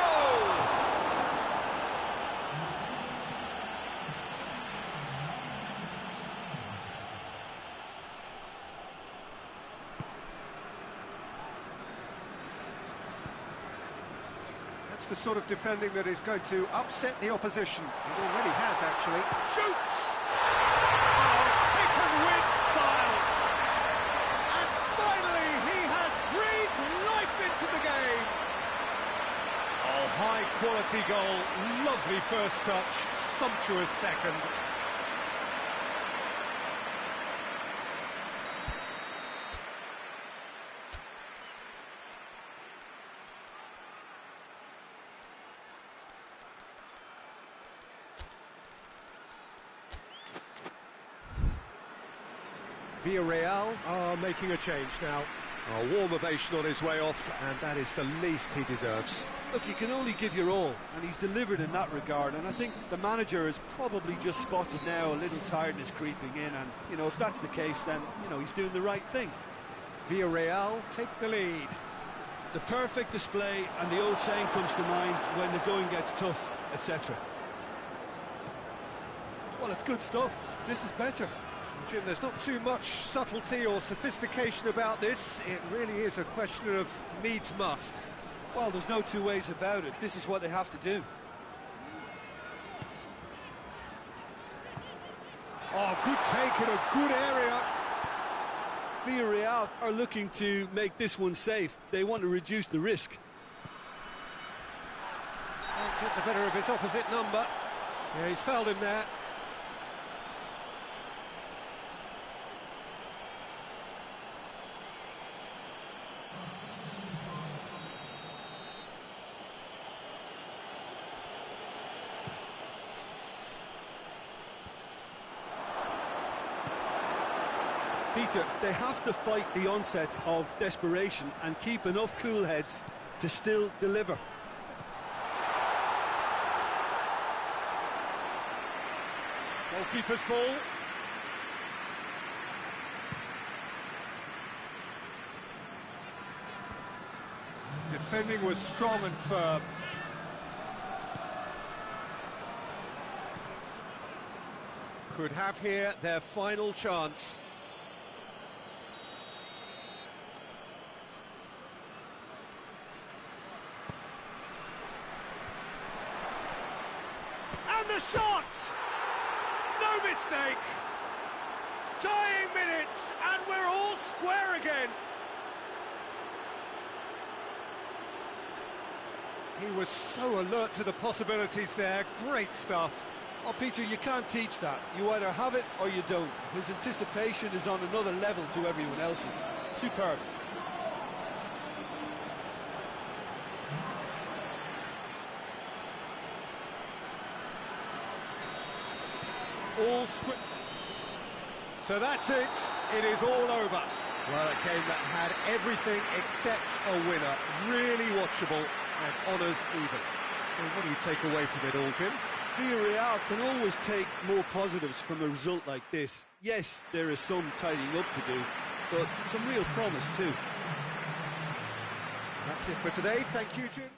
Speaker 1: That's the sort of defending that is going to upset the opposition. It already has, actually. Shoots! Oh, taken with style! And finally, he has breathed life into the game! quality goal, lovely first touch, sumptuous second. Villarreal are making a change now. A warm ovation on his way off, and that is the least he deserves.
Speaker 3: Look, you can only give your all, and he's delivered in that regard, and I think the manager has probably just spotted now a little tiredness creeping in, and, you know, if that's the case, then, you know, he's doing the right thing.
Speaker 1: Villarreal take the lead.
Speaker 2: The perfect display, and the old saying comes to mind, when the going gets tough, etc.
Speaker 3: Well, it's good stuff. This is better.
Speaker 1: Jim, there's not too much subtlety or sophistication about this. It really is a question of needs must.
Speaker 3: Well, there's no two ways about it. This is what they have to do.
Speaker 1: Oh, good take in a good area.
Speaker 2: Villarreal are looking to make this one safe. They want to reduce the risk.
Speaker 1: Can't get the better of his opposite number. Yeah, he's fouled him there.
Speaker 2: Peter, they have to fight the onset of desperation and keep enough cool heads to still deliver.
Speaker 1: Goalkeeper's ball. Defending was strong and firm. Could have here their final chance. And the shot! No mistake! Dying minutes, and we're all square again. He was so alert to the possibilities there. Great stuff.
Speaker 2: Oh, Peter, you can't teach that. You either have it or you don't. His anticipation is on another level to everyone else's. Superb.
Speaker 1: So that's it. It is all over. Well, a game that had everything except a winner. Really watchable and honours even. So what do you take away from it all, Jim?
Speaker 2: Villarreal can always take more positives from a result like this. Yes, there is some tidying up to do, but some real promise too.
Speaker 1: That's it for today. Thank you, Jim.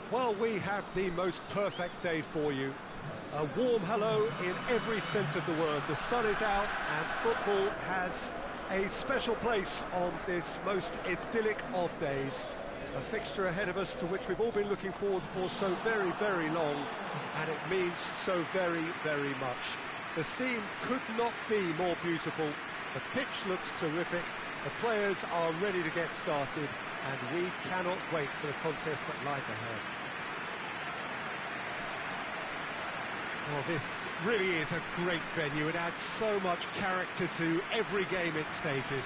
Speaker 1: Well, we have the most perfect day for you. A warm hello in every sense of the word. The sun is out and football has a special place on this most idyllic of days. A fixture ahead of us to which we've all been looking forward for so very, very long, and it means so very, very much. The scene could not be more beautiful. The pitch looks terrific. The players are ready to get started, and we cannot wait for the contest that lies ahead. Well, this really is a great venue. It adds so much character to every game it stages.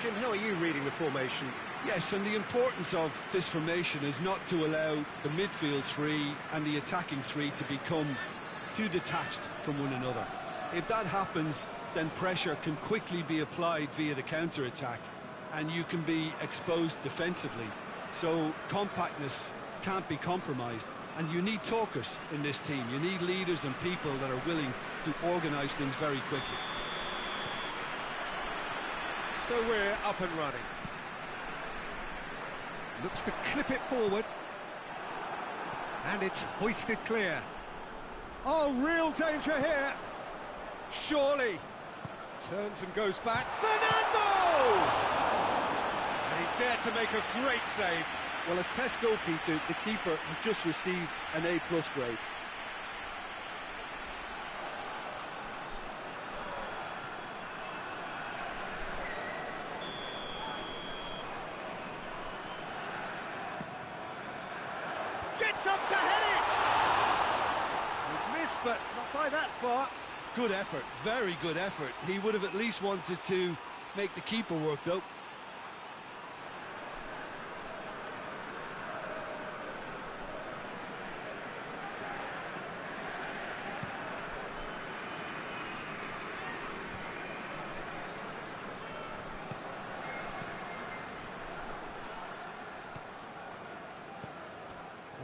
Speaker 1: Jim, how are you reading the formation?
Speaker 2: Yes, and the importance of this formation is not to allow the midfield three and the attacking three to become too detached from one another. If that happens, then pressure can quickly be applied via the counter-attack, and you can be exposed defensively. So compactness can't be compromised. And you need talkers in this team. You need leaders and people that are willing to organise things very quickly.
Speaker 1: So we're up and running. Looks to clip it forward. And it's hoisted clear. Oh, real danger here. Surely. Turns and goes back. Fernando! And he's there to make a great save.
Speaker 3: Well, as test goalkeeper, the keeper has just received an A+ grade.
Speaker 1: Gets up to head it! He's missed, but not by that far.
Speaker 2: Good effort, very good effort. He would have at least wanted to make the keeper work, though.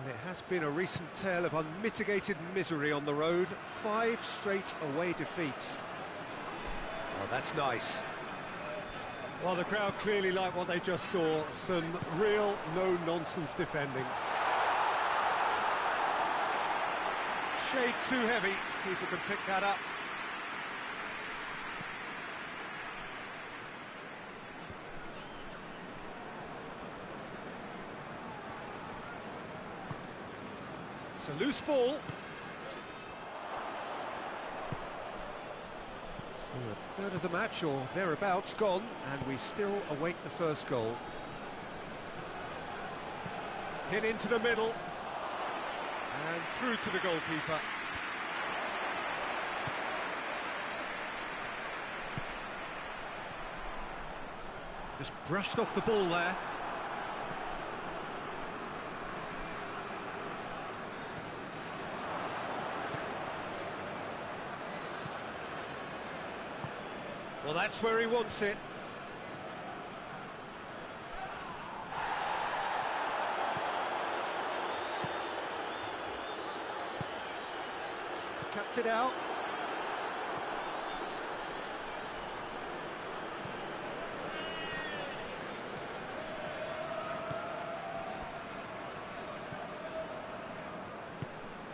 Speaker 1: It has been a recent tale of unmitigated misery on the road. 5 straight away defeats. Oh, that's nice. Well, the crowd clearly like what they just saw. Some real no-nonsense defending. Shade too heavy. Keeper can pick that up. It's a loose ball. So a third of the match, or thereabouts, gone, and we still await the first goal. Hit into the middle. And through to the goalkeeper. Just brushed off the ball there. Well, that's where he wants it. Cuts it out.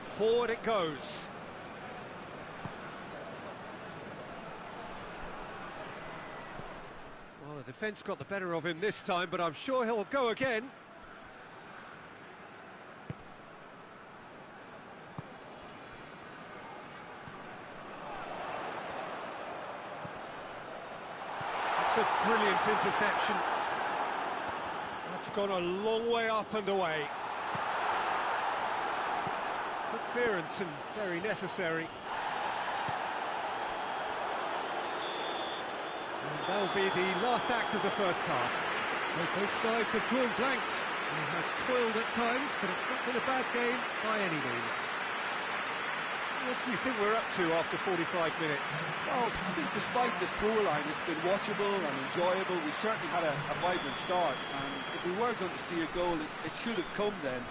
Speaker 1: Forward it goes. Well, the defence got the better of him this time, but I'm sure he'll go again. That's a brilliant interception. That's gone a long way up and away. Good clearance and very necessary. And that'll be the last act of the first half. So both sides have drawn blanks. They have toiled at times, but it's not been a bad game by any means. What do you think we're up to after 45 minutes?
Speaker 3: Well, I think despite the scoreline, it's been watchable and enjoyable. We certainly had a vibrant start, and if we were going to see a goal, it should have come then.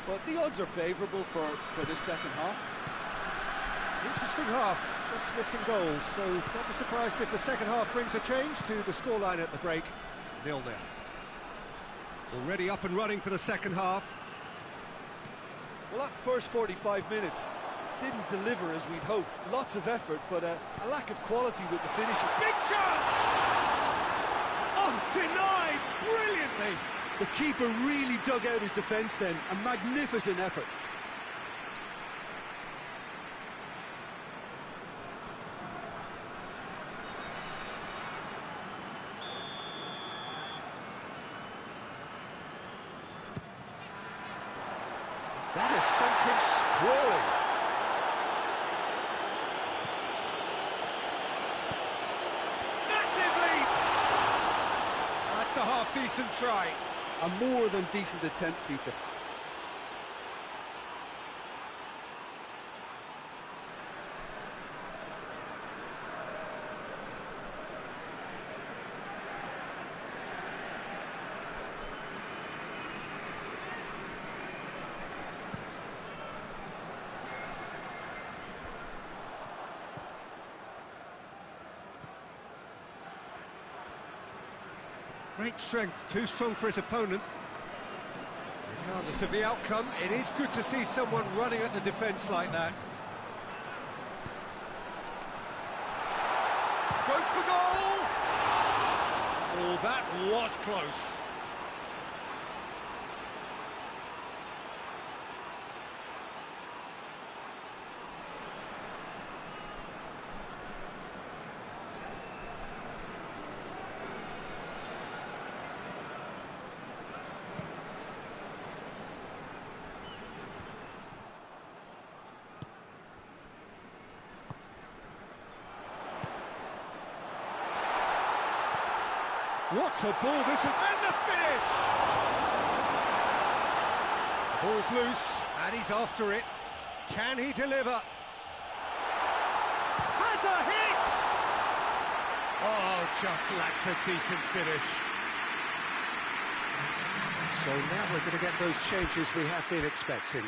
Speaker 3: But the odds are favourable for this second half.
Speaker 1: Interesting half, just missing goals, so don't be surprised if the second half brings a change to the scoreline at the break, 0-0. Already up and running for the second half.
Speaker 3: Well, that first 45 minutes didn't deliver as we'd hoped. Lots of effort, but a lack of quality with the finishing.
Speaker 1: Big chance! Oh, denied brilliantly.
Speaker 2: The keeper really dug out his defence then. A magnificent effort.
Speaker 1: That has sent him sprawling. Massive leap! That's a half-decent try.
Speaker 2: A more than decent attempt, Peter.
Speaker 1: Great strength, too strong for his opponent. Regardless of the outcome, it is good to see someone running at the defence like that. Goes for goal! Oh, that was close. What a ball this is, and the finish! Ball's loose, and he's after it. Can he deliver? Has a hit! Oh, just lacked a decent finish. So now we're going to get those changes we have been expecting.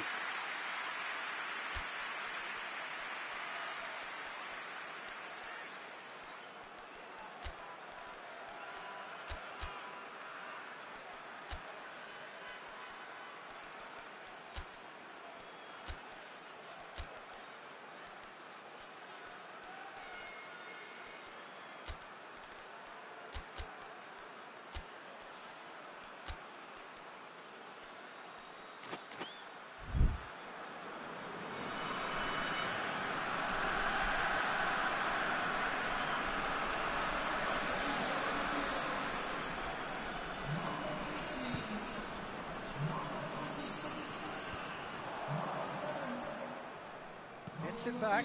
Speaker 1: Gets it back.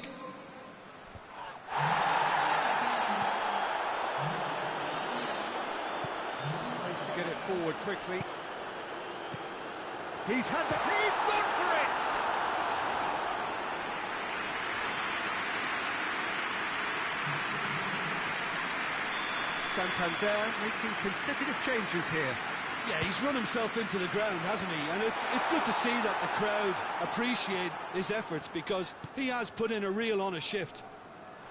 Speaker 1: Nice to get it forward quickly. He's had that. He's gone for it! Santander making consecutive changes here.
Speaker 2: Yeah, he's run himself into the ground, hasn't he? And it's good to see that the crowd appreciate his efforts because he has put in a real honest shift.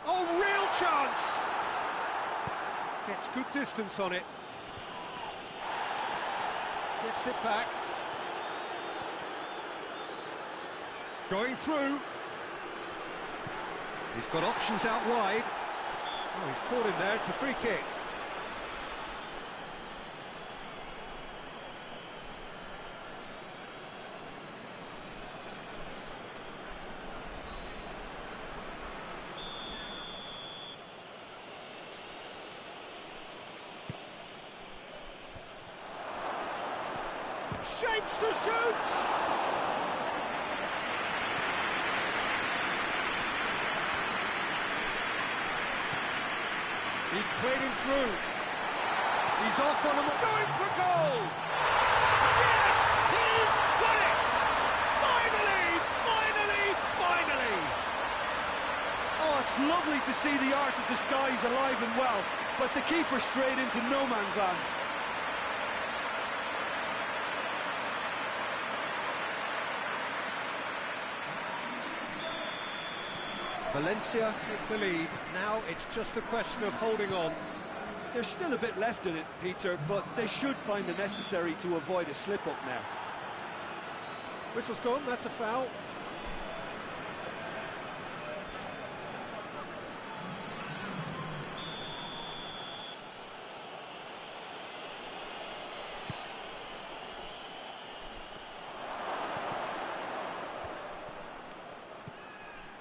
Speaker 1: Oh, real chance! Gets good distance on it. Gets it back. Going through. He's got options out wide. Oh, he's caught him there. It's a free kick. Shapes to shoot! He's played him through. He's off on him, going for goal! Yes! He's done it! Finally! Finally! Finally!
Speaker 2: Oh, it's lovely to see the art of disguise alive and well, but the keeper straight into no man's land.
Speaker 1: Valencia take the lead. Now it's just a question of holding on.
Speaker 3: There's still a bit left in it, Peter, but they should find the necessary to avoid a slip-up now.
Speaker 1: Whistle's gone, that's a foul.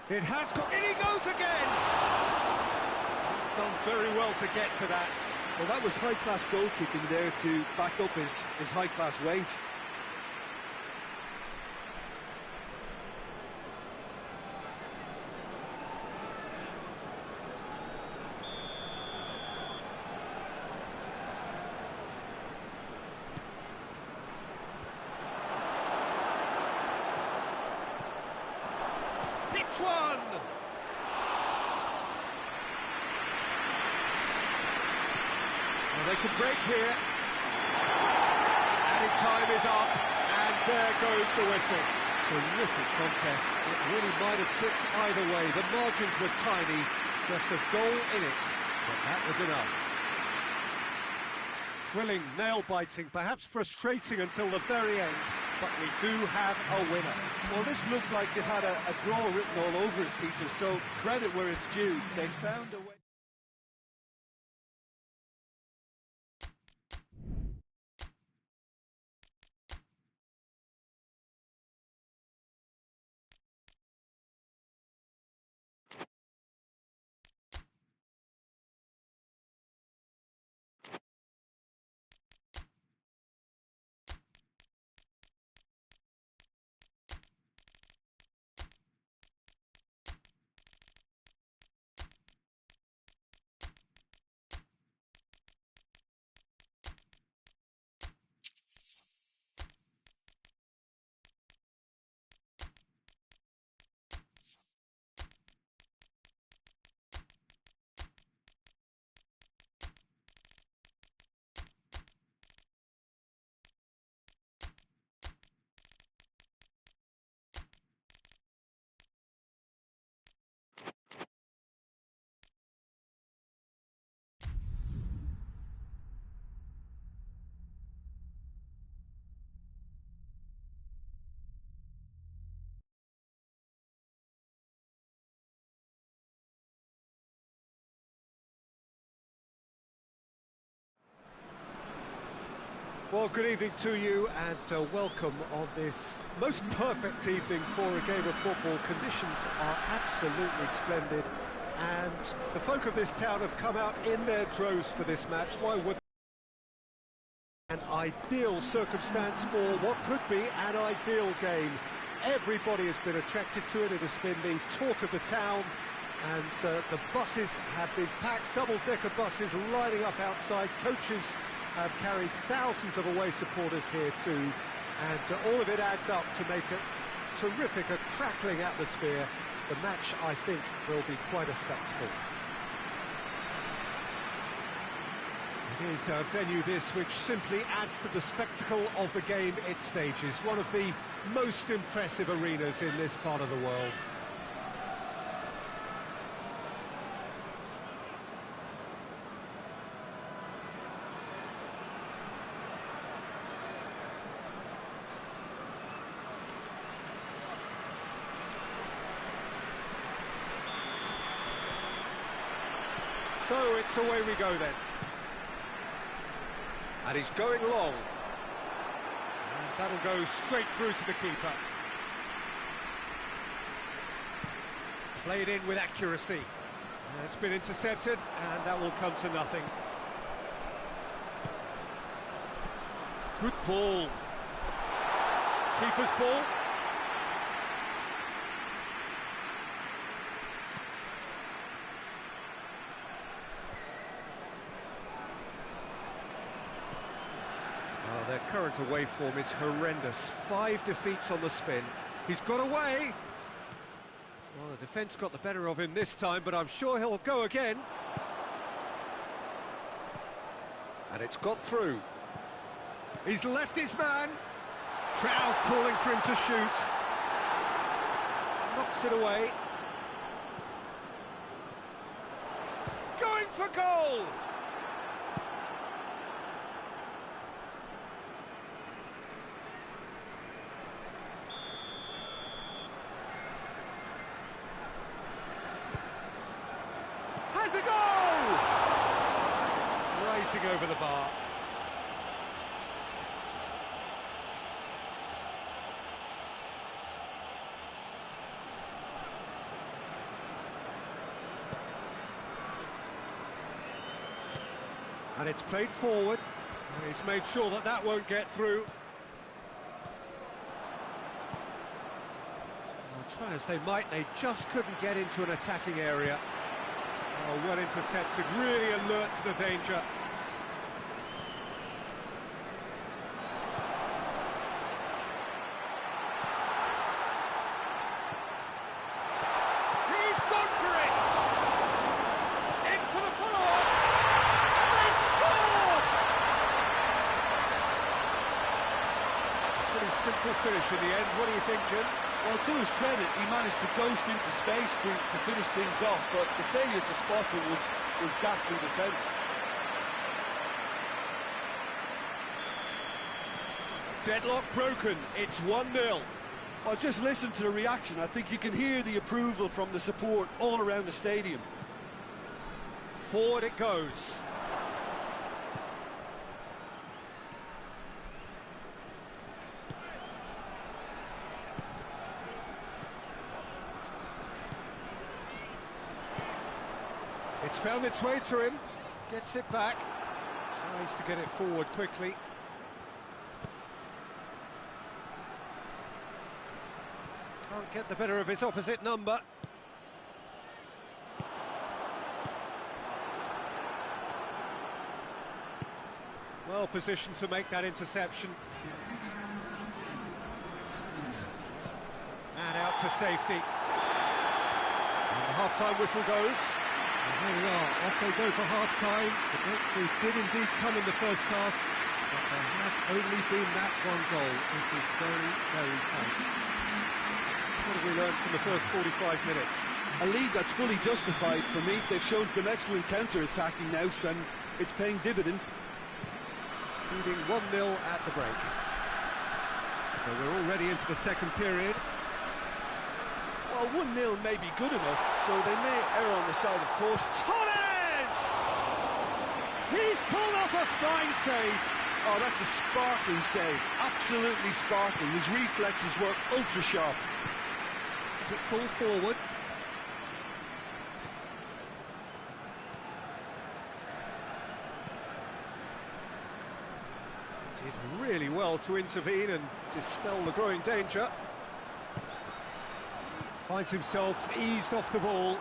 Speaker 1: It has got... In he goes again! He's done very well to get to that.
Speaker 3: Well, that was high-class goalkeeping there to back up his high-class wage.
Speaker 1: Hits one! Well, they could break here. And time is up, and there goes the whistle. Terrific contest. It really might have tipped either way. The margins were tiny, just a goal in it, but that was enough. Thrilling, nail-biting, perhaps frustrating until the very end, but we do have a winner.
Speaker 3: Well, this looked like it had a draw written all over it, Peter, so credit where it's due. They found a way.
Speaker 1: Well, good evening to you and welcome on this most perfect evening for a game of football. Conditions are absolutely splendid and the folk of this town have come out in their droves for this match. Why wouldn't? An ideal circumstance for what could be an ideal game. Everybody has been attracted to it. It has been the talk of the town and the buses have been packed, double-decker buses lining up outside. Coaches have carried thousands of away supporters here too, and all of it adds up to make a terrific, a crackling atmosphere. The match, I think, will be quite a spectacle. It is a venue this which simply adds to the spectacle of the game it stages. One of the most impressive arenas in this part of the world. So it's away we go then. And he's going long. And that'll go straight through to the keeper. Played in with accuracy. And it's been intercepted, and that will come to nothing. Good ball. Keeper's ball. Their current away form is horrendous. 5 defeats on the spin. He's got away. Well, the defence got the better of him this time, but I'm sure he'll go again. And it's got through. He's left his man. Crowd calling for him to shoot. Knocks it away. Going for goal! And it's played forward. He's made sure that that won't get through. Well, try as they might, they just couldn't get into an attacking area. Oh, well intercepted, really alert to the danger. He's gone for it! In for the follow-up! They scored! Pretty simple finish in the end. What do you think, Jim?
Speaker 3: Well, to his credit, he managed to ghost into space to finish things off, but the failure to spot him was ghastly defence.
Speaker 1: Deadlock broken, it's 1-0.
Speaker 3: Well, just listen to the reaction. I think you can hear the approval from the support all around the stadium.
Speaker 1: Forward it goes. It's found its way to him, gets it back, tries to get it forward quickly. Can't get the better of his opposite number. Well positioned to make that interception. And out to safety. And the half-time whistle goes. And here we are, off they go for half-time. They did indeed come in the first half, but there has only been that one goal. It is very, very tight. What have we learned from the first 45 minutes?
Speaker 3: A lead that's fully justified for me. They've shown some excellent counter-attacking now, and it's paying dividends.
Speaker 1: Leading 1-0 at the break. So we're already into the second period.
Speaker 3: Well, 1-0 may be good enough, so they may err on the side of caution.
Speaker 1: Torres! He's pulled off a fine save.
Speaker 3: Oh, that's a sparkling save. Absolutely sparkling. His reflexes were ultra-sharp.
Speaker 1: Kick ball forward. Did really well to intervene and dispel the growing danger. Finds himself eased off the ball.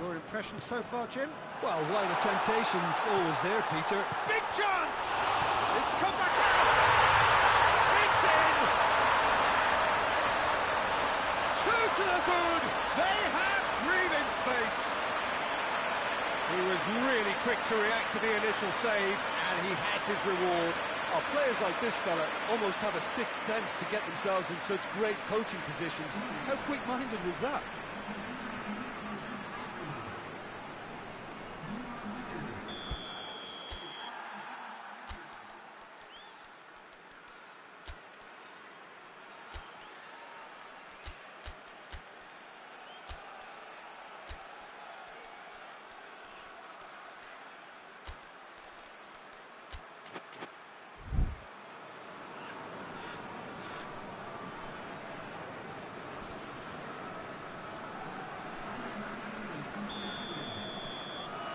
Speaker 1: Your impression so far, Jim?
Speaker 3: Well, while the temptation's always there, Peter.
Speaker 1: Big chance! It's come back out! It's in! Two to the good! They have breathing space! He was really quick to react to the initial save, and he has his reward.
Speaker 3: Oh, players like this fella almost have a sixth sense to get themselves in such great coaching positions. How quick-minded was that?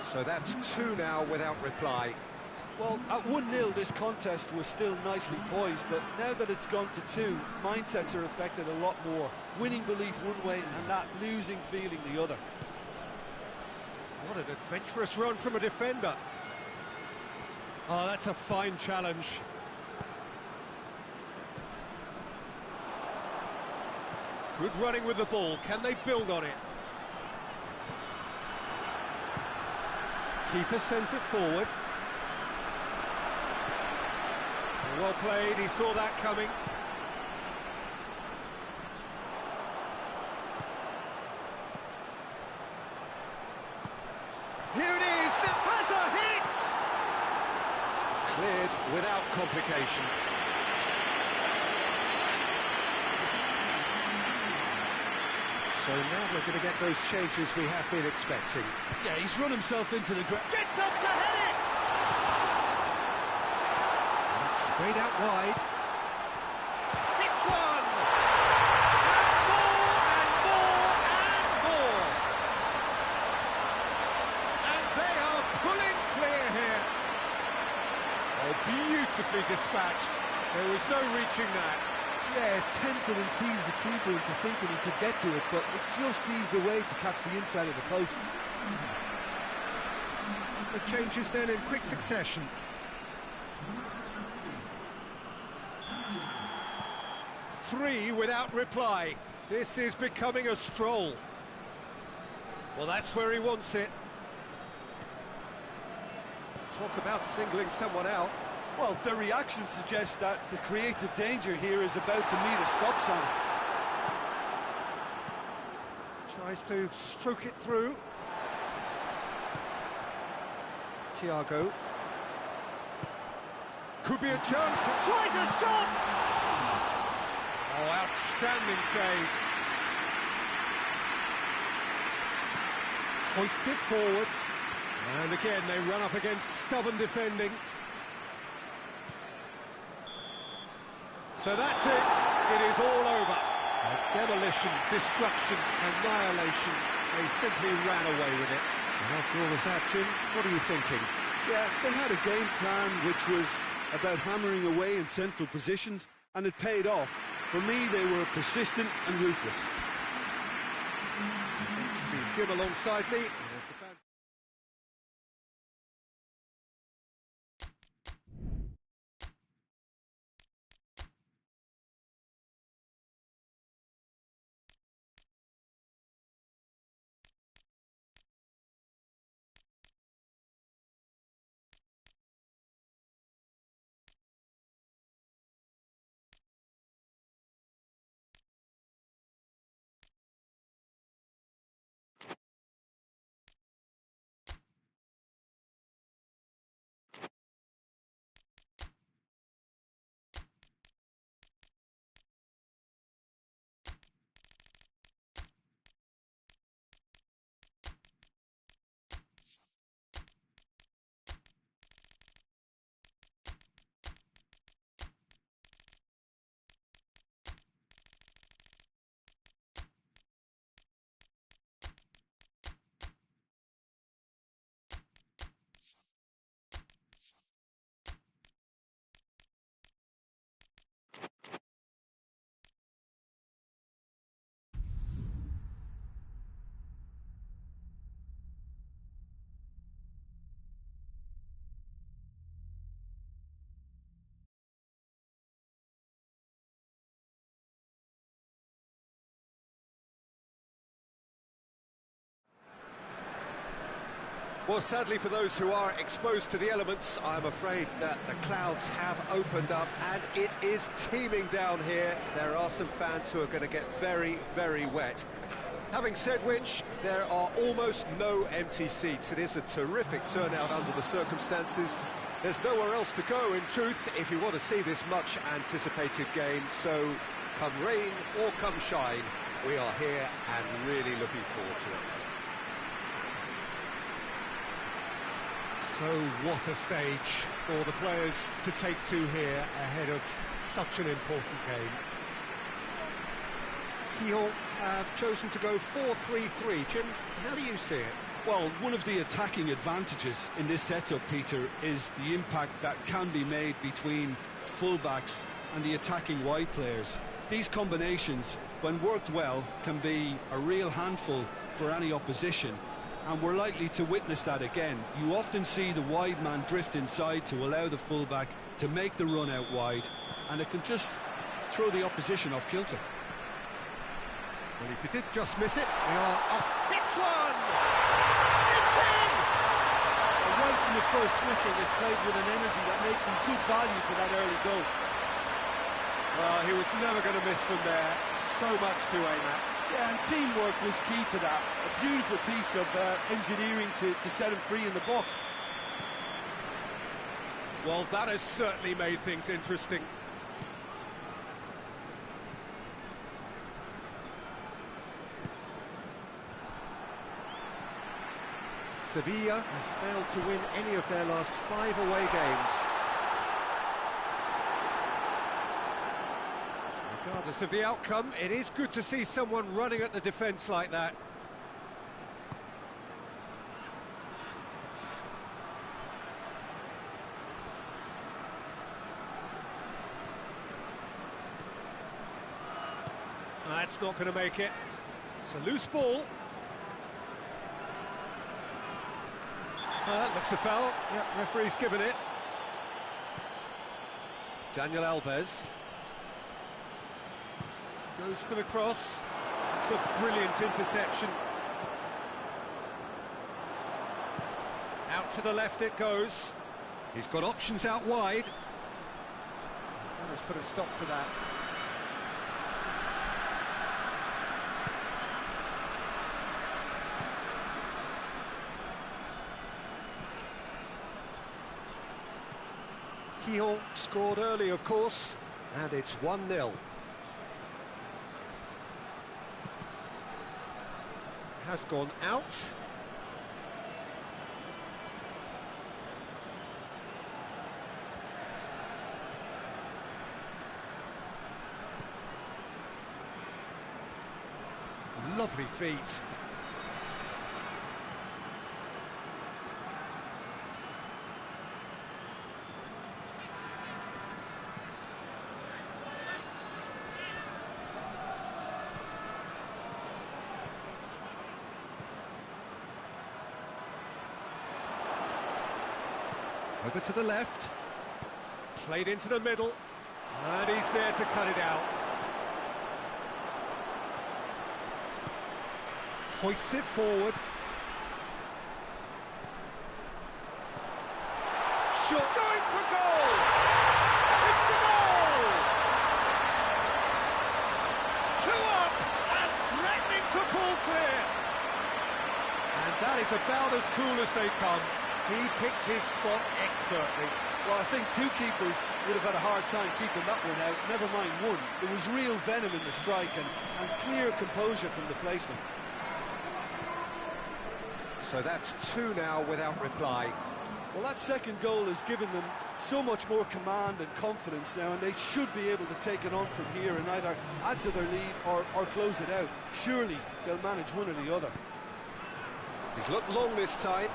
Speaker 1: So that's two now without reply.
Speaker 3: Well, at 1-0 this contest was still nicely poised, but now that it's gone to two, mindsets are affected a lot more. Winning belief one way and that losing feeling the other.
Speaker 1: What an adventurous run from a defender. Oh, that's a fine challenge. Good running with the ball. Can they build on it? Keeper sends it forward. Well played, he saw that coming. Here it is, the buzzer hits! Cleared without complication. So now we're going to get those changes we have been expecting.
Speaker 3: Yeah, he's run himself into the ground.
Speaker 1: Gets up to head it! It's sprayed out wide. dispatched. There was no reaching that.
Speaker 3: Yeah, tempted and teased the keeper into thinking he could get to it, but it just eased away to catch the inside of the post.
Speaker 1: The changes then in quick succession. Three without reply. This is becoming a stroll. Well, that's where he wants it. Talk about singling someone out.
Speaker 3: Well, the reaction suggests that the creative danger here is about to meet a stop sign.
Speaker 1: Tries to stroke it through. Thiago. Could be a chance. Tries a shot! Oh, outstanding save. Hoists it forward. And again, they run up against stubborn defending. So that's it. It is all over. Demolition, destruction, annihilation. They simply ran away with it. And after all of that, Jim, what are you thinking?
Speaker 3: Yeah, they had a game plan which was about hammering away in central positions, and it paid off. For me, they were persistent and ruthless.
Speaker 1: Thanks to Jim alongside me. There's the fans. Well, sadly for those who are exposed to the elements, I'm afraid that the clouds have opened up and it is teeming down here. There are some fans who are going to get very, very wet. Having said which, there are almost no empty seats. It is a terrific turnout under the circumstances. There's nowhere else to go, in truth, if you want to see this much-anticipated game. So, come rain or come shine, we are here and really looking forward to it. So what a stage for the players to take to here ahead of such an important game. Lyon have chosen to go 4-3-3. Jim, how do you see it?
Speaker 2: Well, one of the attacking advantages in this setup, Peter, is the impact that can be made between fullbacks and the attacking wide players. These combinations, when worked well, can be a real handful for any opposition. And we're likely to witness that again. You often see the wide man drift inside to allow the fullback to make the run out wide, and it can just throw the opposition off kilter.
Speaker 1: Well, if you did just miss it, we are up. It's one! It's in!
Speaker 3: And right from the first whistle, they played with an energy that makes them good value for that early goal.
Speaker 1: Well, he was never going to miss from there. So much to aim at.
Speaker 3: Yeah, and teamwork was key to that. A beautiful piece of engineering to set him free in the box.
Speaker 1: Well, that has certainly made things interesting. Sevilla have failed to win any of their last 5 away games. Regardless of the outcome, it is good to see someone running at the defence like that. That's not going to make it. It's a loose ball. Looks a foul. Yep, referee's given it. Daniel Alves goes for the cross. It's a brilliant interception. Out to the left it goes. He's got options out wide. That has put a stop to that. Kehoe scored early, of course, and it's 1-0. Has gone out. Lovely feet. Over to the left, played into the middle, and he's there to cut it out. Hoists it forward. Shot going for goal! It's a goal! 2 up and threatening to pull clear. And that is about as cool as they come. He picked his spot expertly.
Speaker 3: Well, I think 2 keepers would have had a hard time keeping that one out, never mind 1. There was real venom in the strike and clear composure from the placement.
Speaker 1: So that's 2 now without reply.
Speaker 3: Well, that second goal has given them so much more command and confidence now, and they should be able to take it on from here and either add to their lead or close it out. Surely they'll manage one or the other.
Speaker 1: He's looked long this time.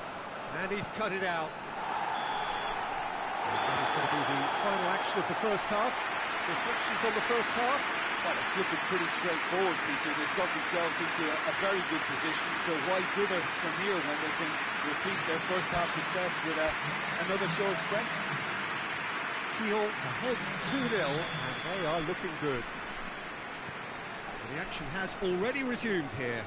Speaker 1: And he's cut it out. And that is going to be the final action of the first half. Reflections on the first half?
Speaker 3: Well, it's looking pretty straightforward, Peter. They've got themselves into a very good position, so why dither from here when they can repeat their first half success with another show of strength?
Speaker 1: Kehoe ahead 2-0, and they are looking good. And the action has already resumed here.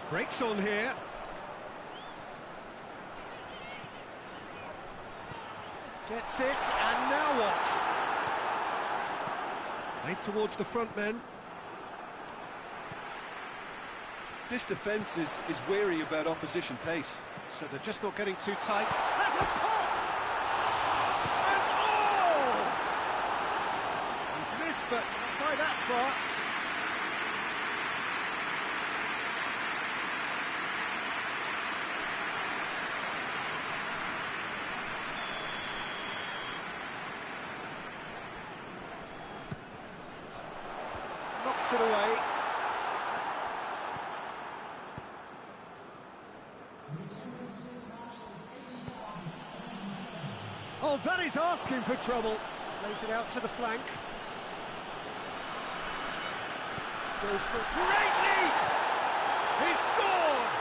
Speaker 1: Breaks on here. Gets it, and now what? Played towards the front men.
Speaker 3: This defence is wary about opposition pace.
Speaker 1: So they're just not getting too tight. That's a pop! And oh! He's missed, but not by that far. Knocks it away. Oh, that is asking for trouble. Plays it out to the flank. Goes for a great leap! He scored!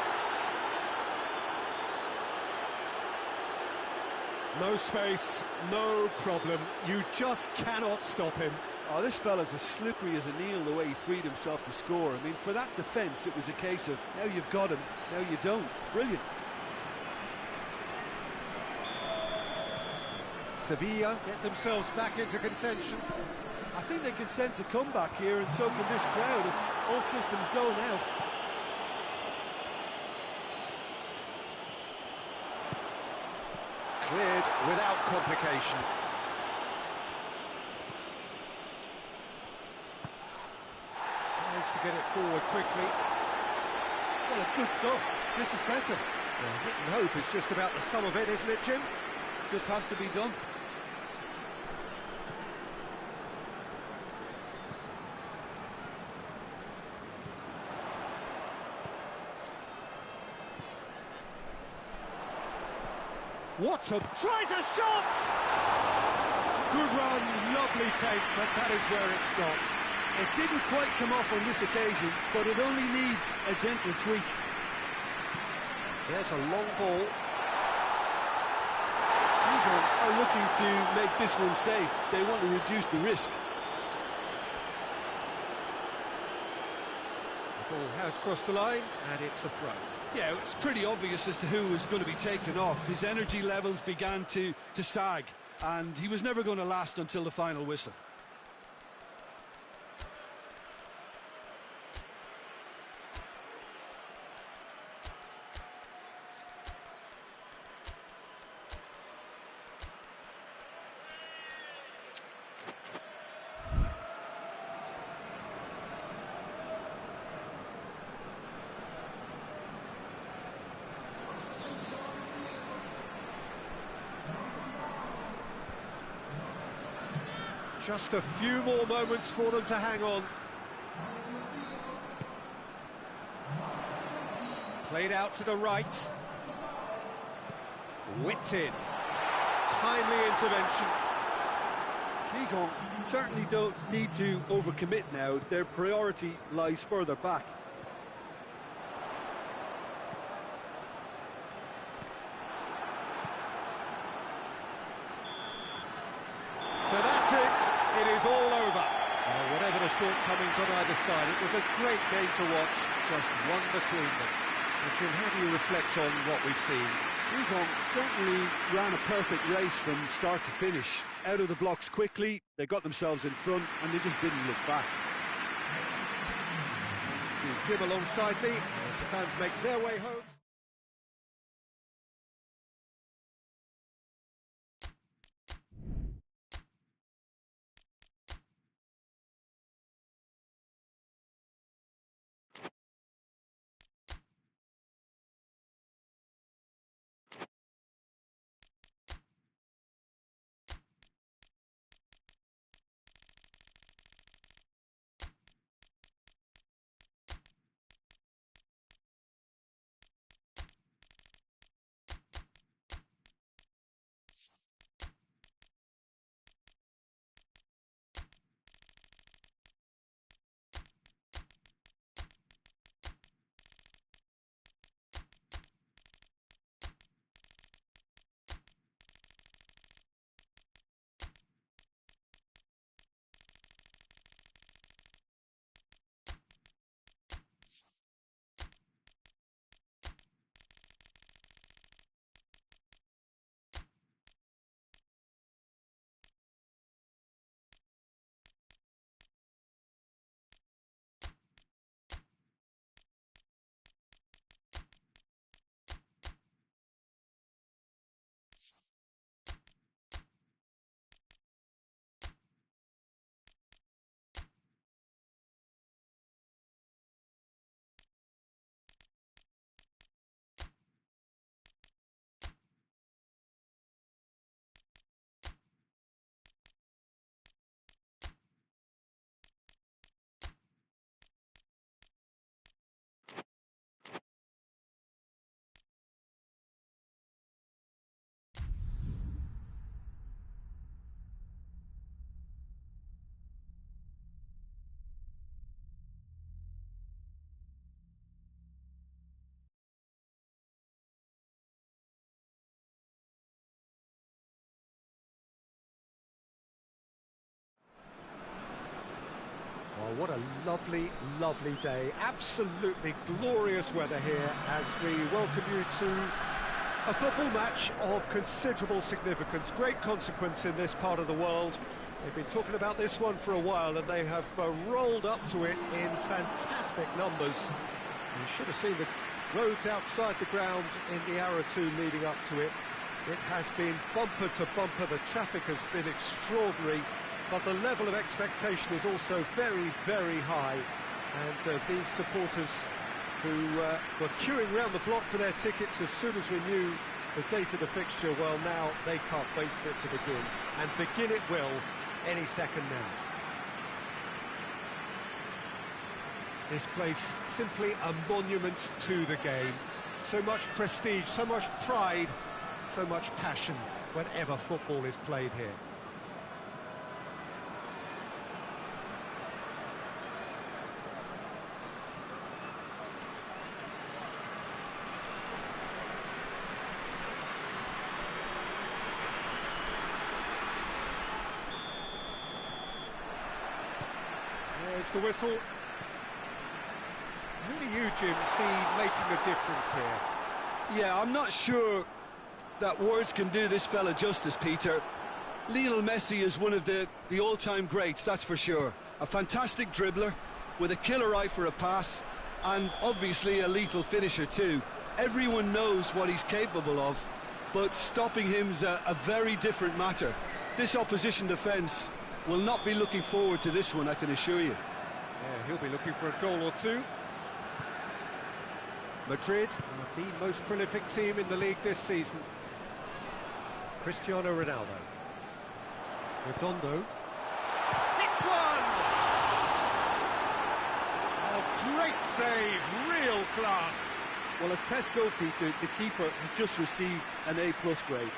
Speaker 1: No space, no problem. You just cannot stop him.
Speaker 3: Oh, this fella's as slippery as a needle the way he freed himself to score. I mean, for that defence, it was a case of, now you've got him, now you don't. Brilliant.
Speaker 1: Sevilla get themselves back into contention.
Speaker 3: I think they can sense a comeback here, and so can this crowd. It's all systems go now.
Speaker 1: Cleared without complication. Tries to get it forward quickly.
Speaker 3: Well, it's good stuff. This is better.
Speaker 1: Well, hit and hope is just about the sum of it, isn't it, Jim?
Speaker 3: Just has to be done.
Speaker 1: What a... Tries a shot! Good run, lovely take, but that is where it stopped.
Speaker 2: It didn't quite come off on this occasion, but it only needs a gentle tweak.
Speaker 1: There's a long ball.
Speaker 2: VIGO are looking to make this one safe. They want to reduce the risk.
Speaker 1: The ball has crossed the line, and it's a throw.
Speaker 2: Yeah, it's pretty obvious as to who was going to be taken off. His energy levels began to sag, and he was never going to last until the final whistle.
Speaker 1: Just a few more moments for them to hang on. Played out to the right. Whipped in. Timely intervention.
Speaker 2: VIGO certainly don't need to overcommit now. Their priority lies further back.
Speaker 1: So that's it. It is all over. Whatever the shortcomings on either side, it was a great game to watch, just one between them. So, Jim, how do you reflect on what we've seen?
Speaker 2: VIGO certainly ran a perfect race from start to finish. Out of the blocks quickly, they got themselves in front, and they just didn't look back.
Speaker 1: Jim alongside me, as the fans make their way home. Oh, what a lovely, lovely day. Absolutely glorious weather here as we welcome you to a football match of considerable significance, great consequence in this part of the world. They've been talking about this one for a while and they have rolled up to it in fantastic numbers. You should have seen the roads outside the ground in the hour or two leading up to it. It has been bumper to bumper, the traffic has been extraordinary, but the level of expectation is also very, very high. And these supporters who were queuing around the block for their tickets as soon as we knew the date of the fixture, well, now they can't wait for it to begin. And begin it will any second now. This place simply a monument to the game. So much prestige, so much pride So much passion whenever football is played here. There's the whistle. Who do you, Jim, see making a difference here?
Speaker 2: Yeah, I'm not sure that words can do this fella justice, Peter. Lionel Messi is one of the all-time greats, that's for sure. A fantastic dribbler with a killer eye for a pass, and obviously a lethal finisher too. Everyone knows what he's capable of, but stopping him's a very different matter. This opposition defence will not be looking forward to this one, I can assure you.
Speaker 1: Yeah, he'll be looking for a goal or two. Madrid, the most prolific team in the league this season. Cristiano Ronaldo. Redondo. Hits one! Oh, great save, real class.
Speaker 3: Well, as tests go, Peter, the keeper has just received an A+ grade.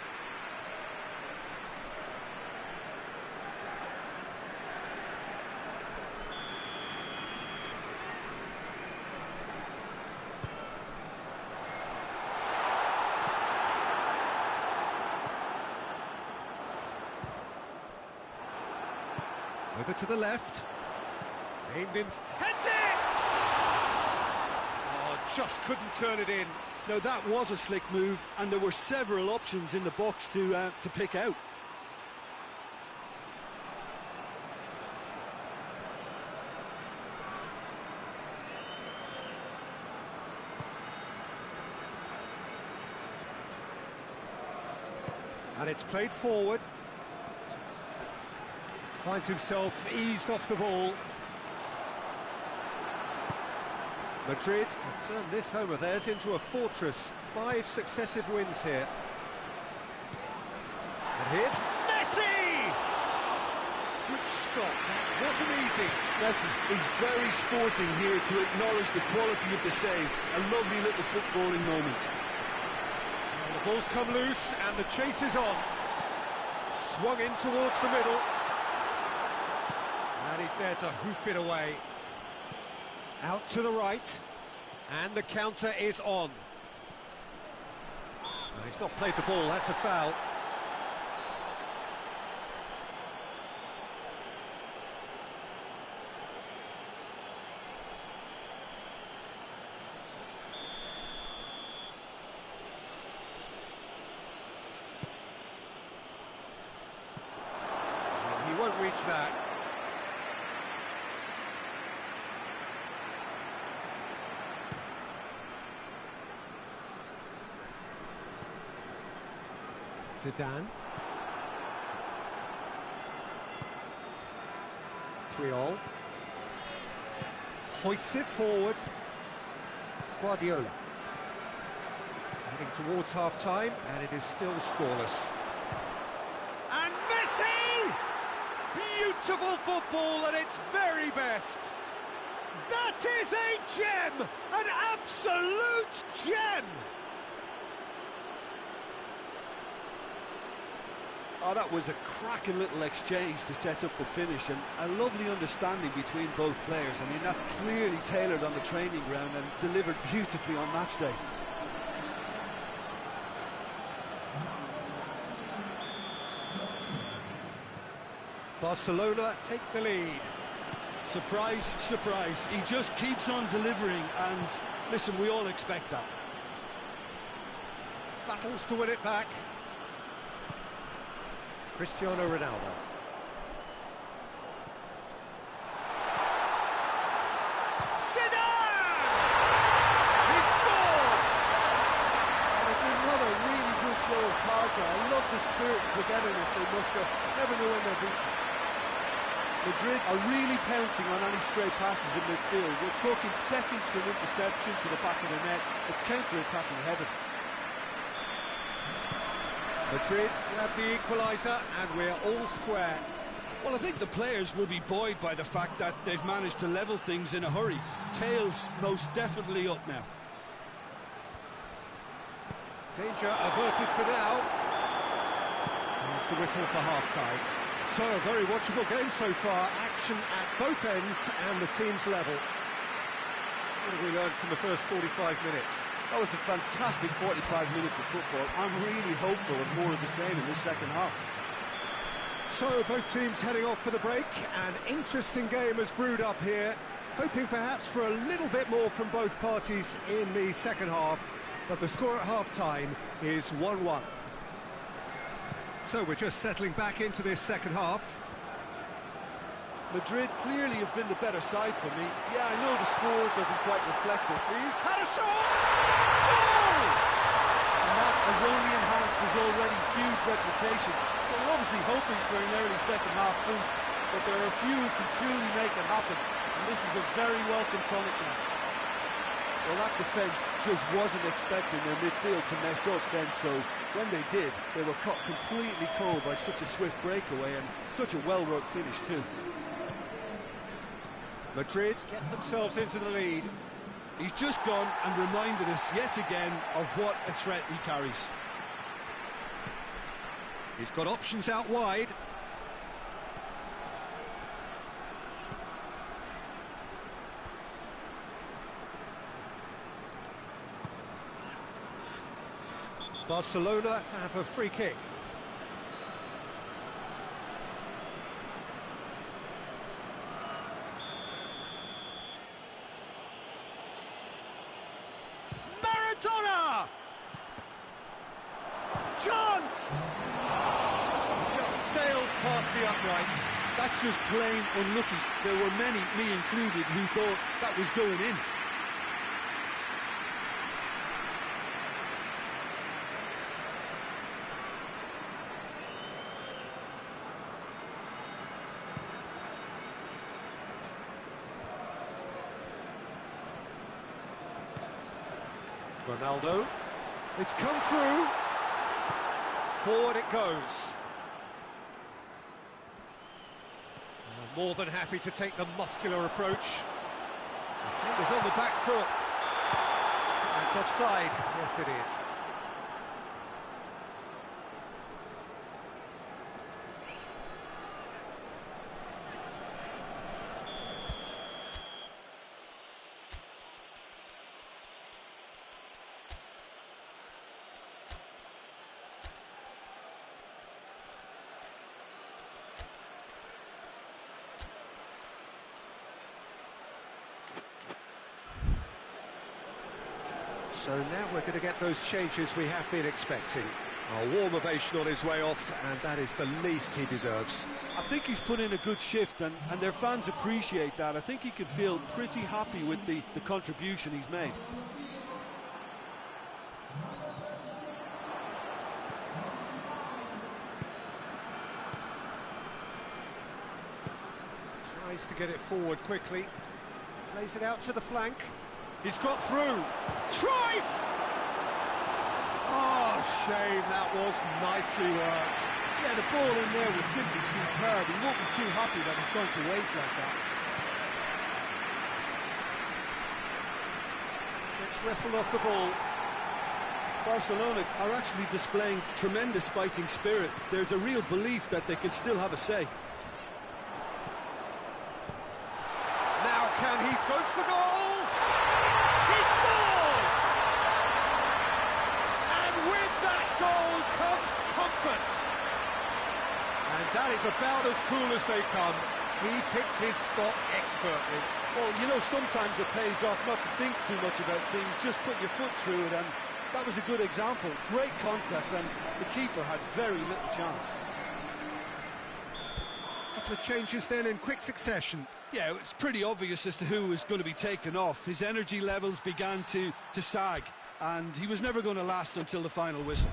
Speaker 1: Over to the left. Aimed in. Heads it! Oh, just couldn't turn it in.
Speaker 2: Now that was a slick move, and there were several options in the box to pick out.
Speaker 1: And it's played forward. Finds himself eased off the ball. Madrid have turned this home of theirs into a fortress. 5 successive wins here. And here's Messi! Good stop, that wasn't easy.
Speaker 2: Messi is very sporting here to acknowledge the quality of the save. A lovely little footballing moment.
Speaker 1: And the ball's come loose and the chase is on. Swung in towards the middle. And he's there to hoof it away. Out to the right. And the counter is on. No, he's not played the ball, that's a foul. He won't reach that. Zidane. Triol. Hoists it forward. Guardiola. Heading towards half-time, and it is still scoreless. And Messi! Beautiful football at its very best. That is a gem! An absolute gem!
Speaker 2: Oh, that was a cracking little exchange to set up the finish, and a lovely understanding between both players. I mean, that's clearly tailored on the training ground and delivered beautifully on match day.
Speaker 1: Barcelona take the lead.
Speaker 2: Surprise, surprise. He just keeps on delivering, and listen, we all expect that.
Speaker 1: Battles to win it back. Cristiano Ronaldo. Zidane! He scored!
Speaker 2: And it's another really good show of character. I love the spirit and togetherness they muster. Never know when they're beaten. Madrid are really pouncing on any stray passes in midfield. We're talking seconds from interception to the back of the net. It's counter-attacking heaven.
Speaker 1: Madrid grab the equaliser, and we're all square.
Speaker 2: Well, I think the players will be buoyed by the fact that they've managed to level things in a hurry. Tails most definitely up now.
Speaker 1: Danger averted for now. There's the whistle for half-time. So, a very watchable game so far. Action at both ends and the team's level. What have we learned from the first 45 minutes?
Speaker 3: That was a fantastic 45 minutes of football. I'm really hopeful of more of the same in this second half.
Speaker 1: So, both teams heading off for the break. An interesting game has brewed up here. Hoping perhaps for a little bit more from both parties in the second half. But the score at half-time is 1-1. So we're just settling back into this second half.
Speaker 3: Madrid clearly have been the better side for me. Yeah, I know the score doesn't quite reflect it.
Speaker 1: He's had a shot! Goal!
Speaker 3: And that has only enhanced his already huge reputation. We're obviously hoping for an early second half boost, but there are a few who can truly make it happen. And this is a very welcome tonic now. Well, that defence just wasn't expecting their midfield to mess up then, so when they did, they were caught completely cold by such a swift breakaway and such a well-worked finish too.
Speaker 1: Madrid get themselves into the lead.
Speaker 2: He's just gone and reminded us yet again of what a threat he carries.
Speaker 1: He's got options out wide. Barcelona have a free kick. Maradona! Chance! Just sails past the upright.
Speaker 2: That's just plain unlucky. There were many, me included, who thought that was going in.
Speaker 1: Ronaldo, it's come through, forward it goes. More than happy to take the muscular approach. Defender's on the back foot. That's offside, yes it is. So now we're going to get those changes we have been expecting. A warm ovation on his way off, and that is the least he deserves.
Speaker 3: I think he's put in a good shift, and their fans appreciate that. I think he can feel pretty happy with the contribution he's made.
Speaker 1: Tries to get it forward quickly. Plays it out to the flank. He's got through. Trife! Oh, shame, that was nicely worked.
Speaker 3: Yeah, the ball in there was simply superb. He won't be too happy that it's going to waste like that.
Speaker 1: Gets wrestled off the ball.
Speaker 3: Barcelona are actually displaying tremendous fighting spirit. There's a real belief that they can still have a say.
Speaker 1: Now can he goes for goal? He scores! And with that goal comes comfort. And that is about as cool as they come. He picked his spot expertly.
Speaker 3: Well, you know, sometimes it pays off not to think too much about things, just put your foot through it, and that was a good example. Great contact, and the keeper had very little chance.
Speaker 1: Couple of changes then in quick succession.
Speaker 2: Yeah, it's pretty obvious as to who was going to be taken off. His energy levels began to sag, and he was never going to last until the final whistle.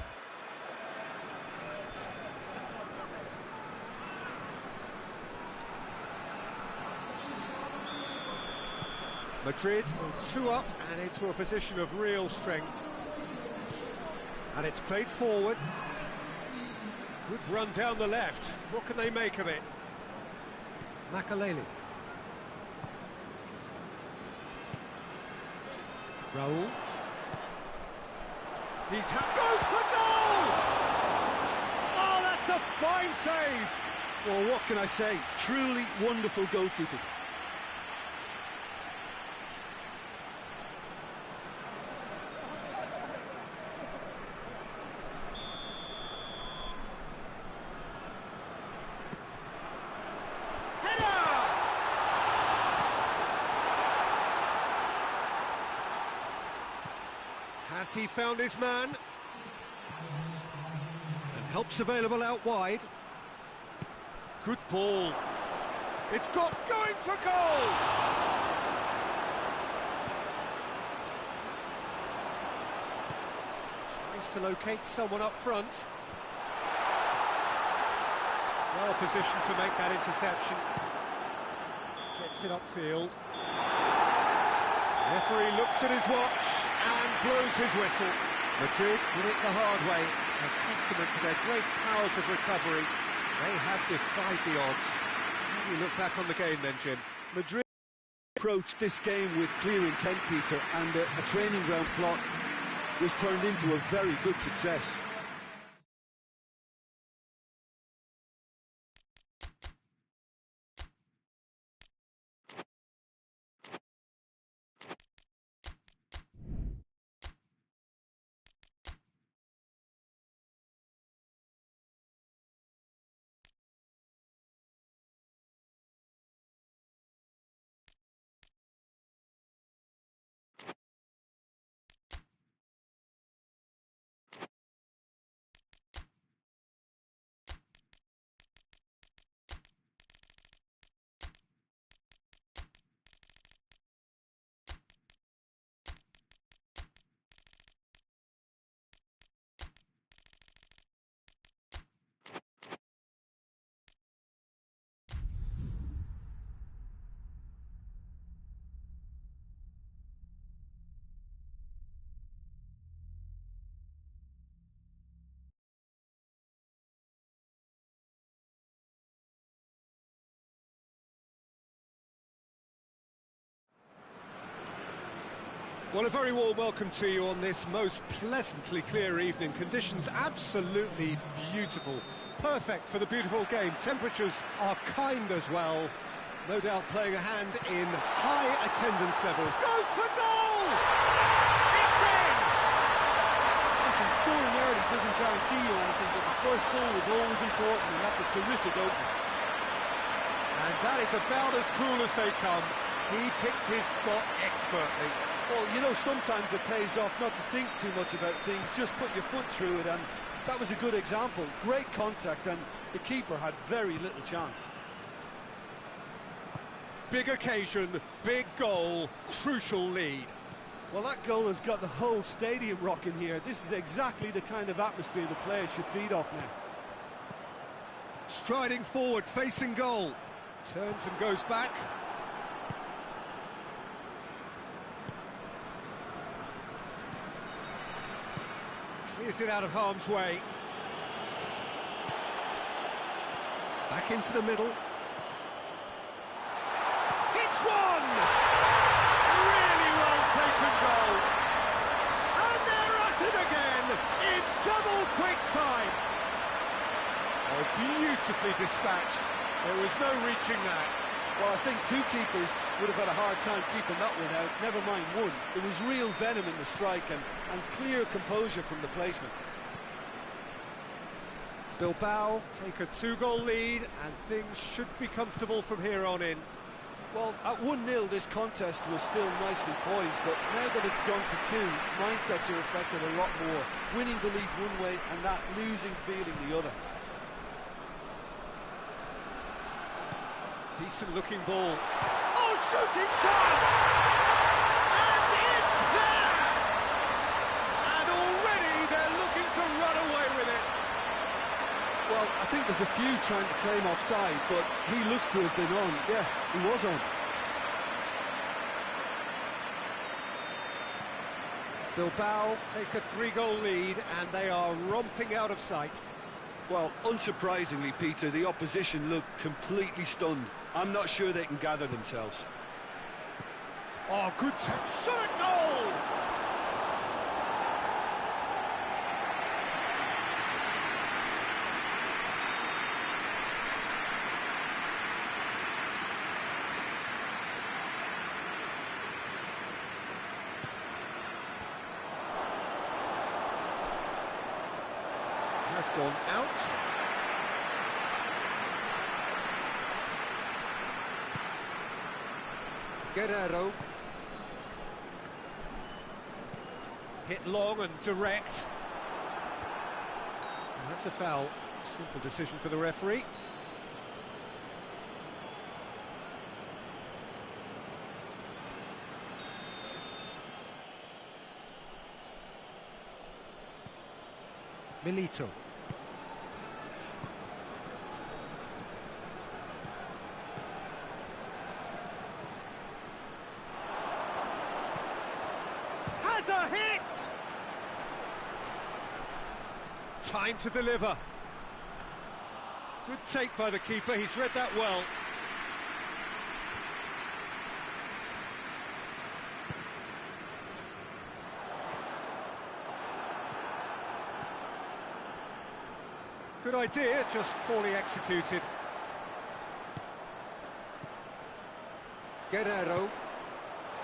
Speaker 1: Madrid 2 up and into a position of real strength. And it's played forward. Good run down the left. What can they make of it? Makaleli. Raul. Goes for goal! Oh, that's a fine save!
Speaker 2: Well, what can I say? Truly wonderful goalkeeping.
Speaker 1: Has he found his man? And help's available out wide. Good ball. It's got going for goal! Tries to locate someone up front. Well positioned to make that interception. Gets it upfield. Referee looks at his watch and blows his whistle. Madrid did it the hard way, a testament to their great powers of recovery. They have defied the odds. How do you look back on the game then, Jim?
Speaker 2: Madrid approached this game with clear intent, Peter, and a training ground plot was turned into a very good success.
Speaker 1: Well, a very warm welcome to you on this most pleasantly clear evening. Conditions absolutely beautiful. Perfect for the beautiful game. Temperatures are kind as well. No doubt playing a hand in high attendance level. Goes for goal! It's in!
Speaker 3: Listen, scoring early doesn't guarantee you anything, but the first goal is always important, and that's a terrific opening.
Speaker 1: And that is about as cool as they come. He picked his spot expertly.
Speaker 2: Well, you know, sometimes it pays off not to think too much about things, just put your foot through it, and that was a good example. Great contact, and the keeper had very little chance.
Speaker 1: Big occasion, big goal, crucial lead.
Speaker 2: Well, that goal has got the whole stadium rocking here. This is exactly the kind of atmosphere the players should feed off now.
Speaker 1: Striding forward, facing goal. Turns and goes back. Clears it out of harm's way. Back into the middle. Hits one! Really well taken goal. And they're at it again in double quick time. Oh, beautifully dispatched. There was no reaching that.
Speaker 2: Well, I think two keepers would have had a hard time keeping that one out, never mind one. There was real venom in the strike and clear composure from the placement.
Speaker 1: Bilbao take a 2-goal lead, and things should be comfortable from here on in.
Speaker 2: Well, at 1-0, this contest was still nicely poised, but now that it's gone to 2, mindsets are affected a lot more. Winning belief one way and that losing feeling the other.
Speaker 1: Decent-looking ball. Oh, shooting chance! And it's there! And already they're looking to run away with it.
Speaker 2: Well, I think there's a few trying to claim offside, but he looks to have been on. Yeah, he was on.
Speaker 1: Bilbao take a 3-goal lead, and they are romping out of sight.
Speaker 2: Well, unsurprisingly, Peter, the opposition look completely stunned. I'm not sure they can gather themselves.
Speaker 1: Oh, good shot at goal! has gone out. Guerrero. Hit long and direct. And that's a foul. Simple decision for the referee. Milito. Has a hit! Time to deliver. Good take by the keeper, he's read that well. Good idea, just poorly executed. Guerrero.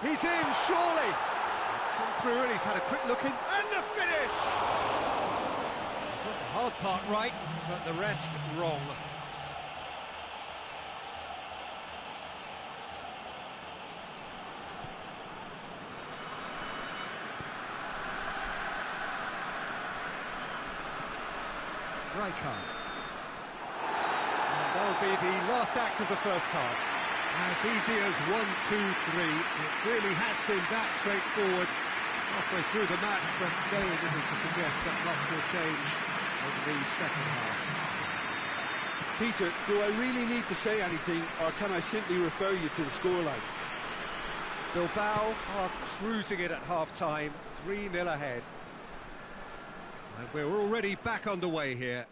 Speaker 1: He's in, surely! It's come through and he's had a quick look in, and the finish! Got the hard part right, but the rest wrong. Rijkaard. And that'll be the last act of the first half. As easy as 1, 2, 3. It really has been that straightforward halfway through the match, but very little to suggest that much will change over the second half.
Speaker 2: Peter, do I really need to say anything, or can I simply refer you to the scoreline?
Speaker 1: Bilbao are cruising it at half-time, 3-0 ahead. And we're already back underway here.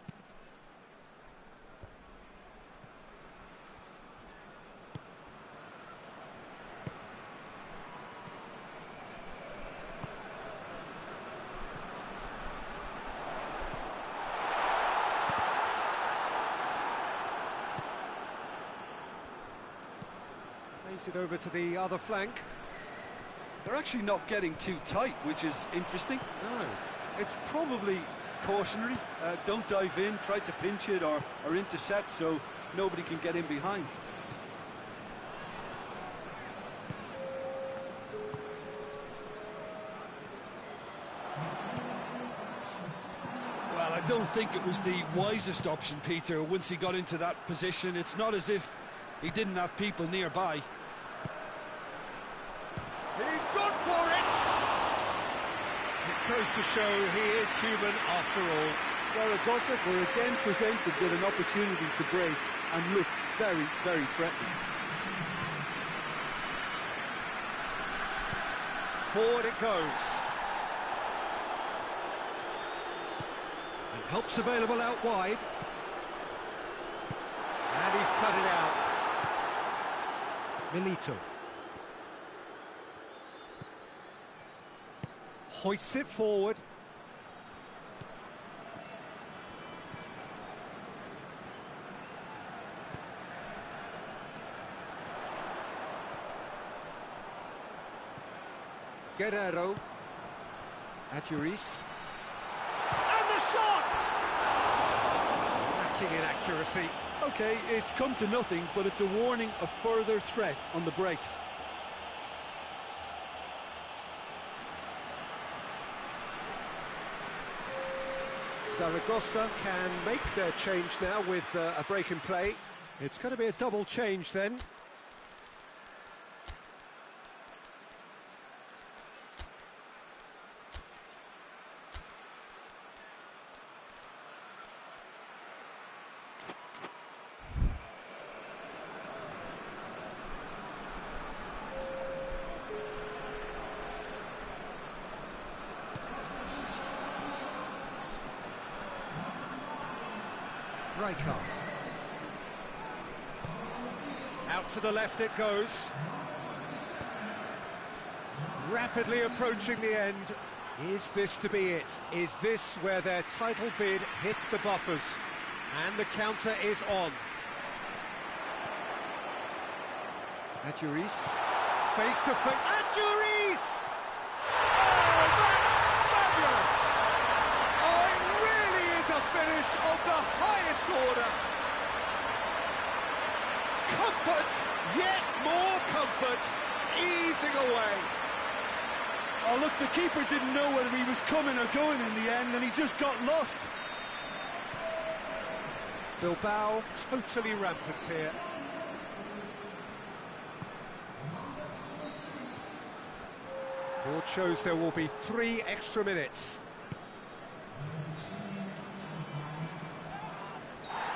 Speaker 1: Plays it over to the other flank.
Speaker 2: They're actually not getting too tight, which is interesting.
Speaker 1: No.
Speaker 2: It's probably cautionary. Don't dive in, try to pinch it or intercept so nobody can get in behind. Well, I don't think it was the wisest option, Peter, once he got into that position. It's not as if he didn't have people nearby.
Speaker 1: He's gone for it! It goes to show he is human after all.
Speaker 3: Zaragoza were again presented with an opportunity to break and look very, very threatening.
Speaker 1: Forward it goes. And help's available out wide. And he's cut it out. Milito. Hoists it forward. Guerrero. Adjuris. And the shot! Lacking in accuracy.
Speaker 2: Okay, it's come to nothing, but it's a warning of further threat on the break.
Speaker 1: Zaragoza can make their change now with a break in play. It's going to be a double change then. Rijkaard. Out to the left it goes. Rapidly approaching the end. Is this to be it? Is this where their title bid hits the buffers? And the counter is on. Adjuris. Face to face. Adjuris! Oh, that's fabulous! Oh, it really is a finish racing away.
Speaker 3: Oh, look, the keeper didn't know whether he was coming or going in the end, and he just got lost.
Speaker 1: Bilbao totally rampant here. Board shows there will be 3 extra minutes.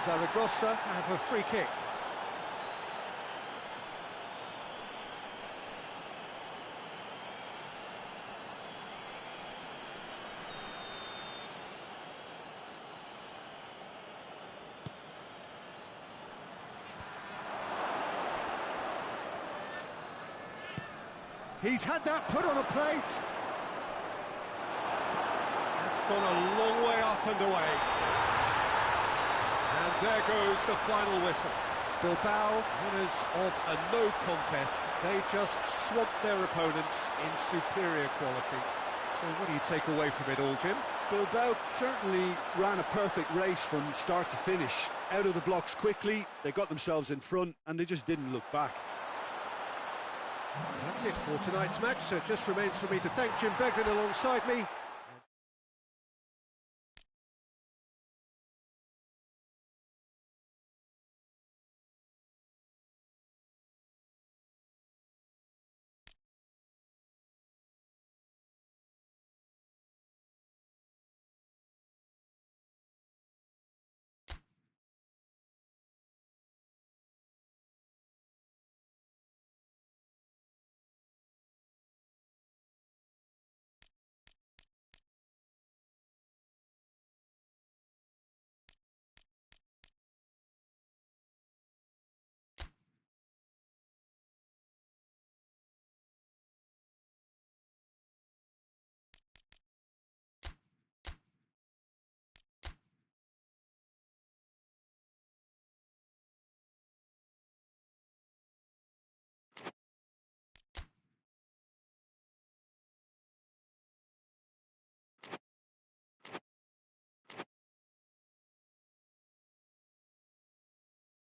Speaker 1: Zaragoza have a free kick. He's had that put on a plate. It's gone a long way up and away. And there goes the final whistle. Bilbao, winners of a no contest. They just swamped their opponents in superior quality. So what do you take away from it all, Jim?
Speaker 2: Bilbao certainly ran a perfect race from start to finish. Out of the blocks quickly, they got themselves in front, and they just didn't look back.
Speaker 1: That's it for tonight's match, so it just remains for me to thank Jim Beglin alongside me.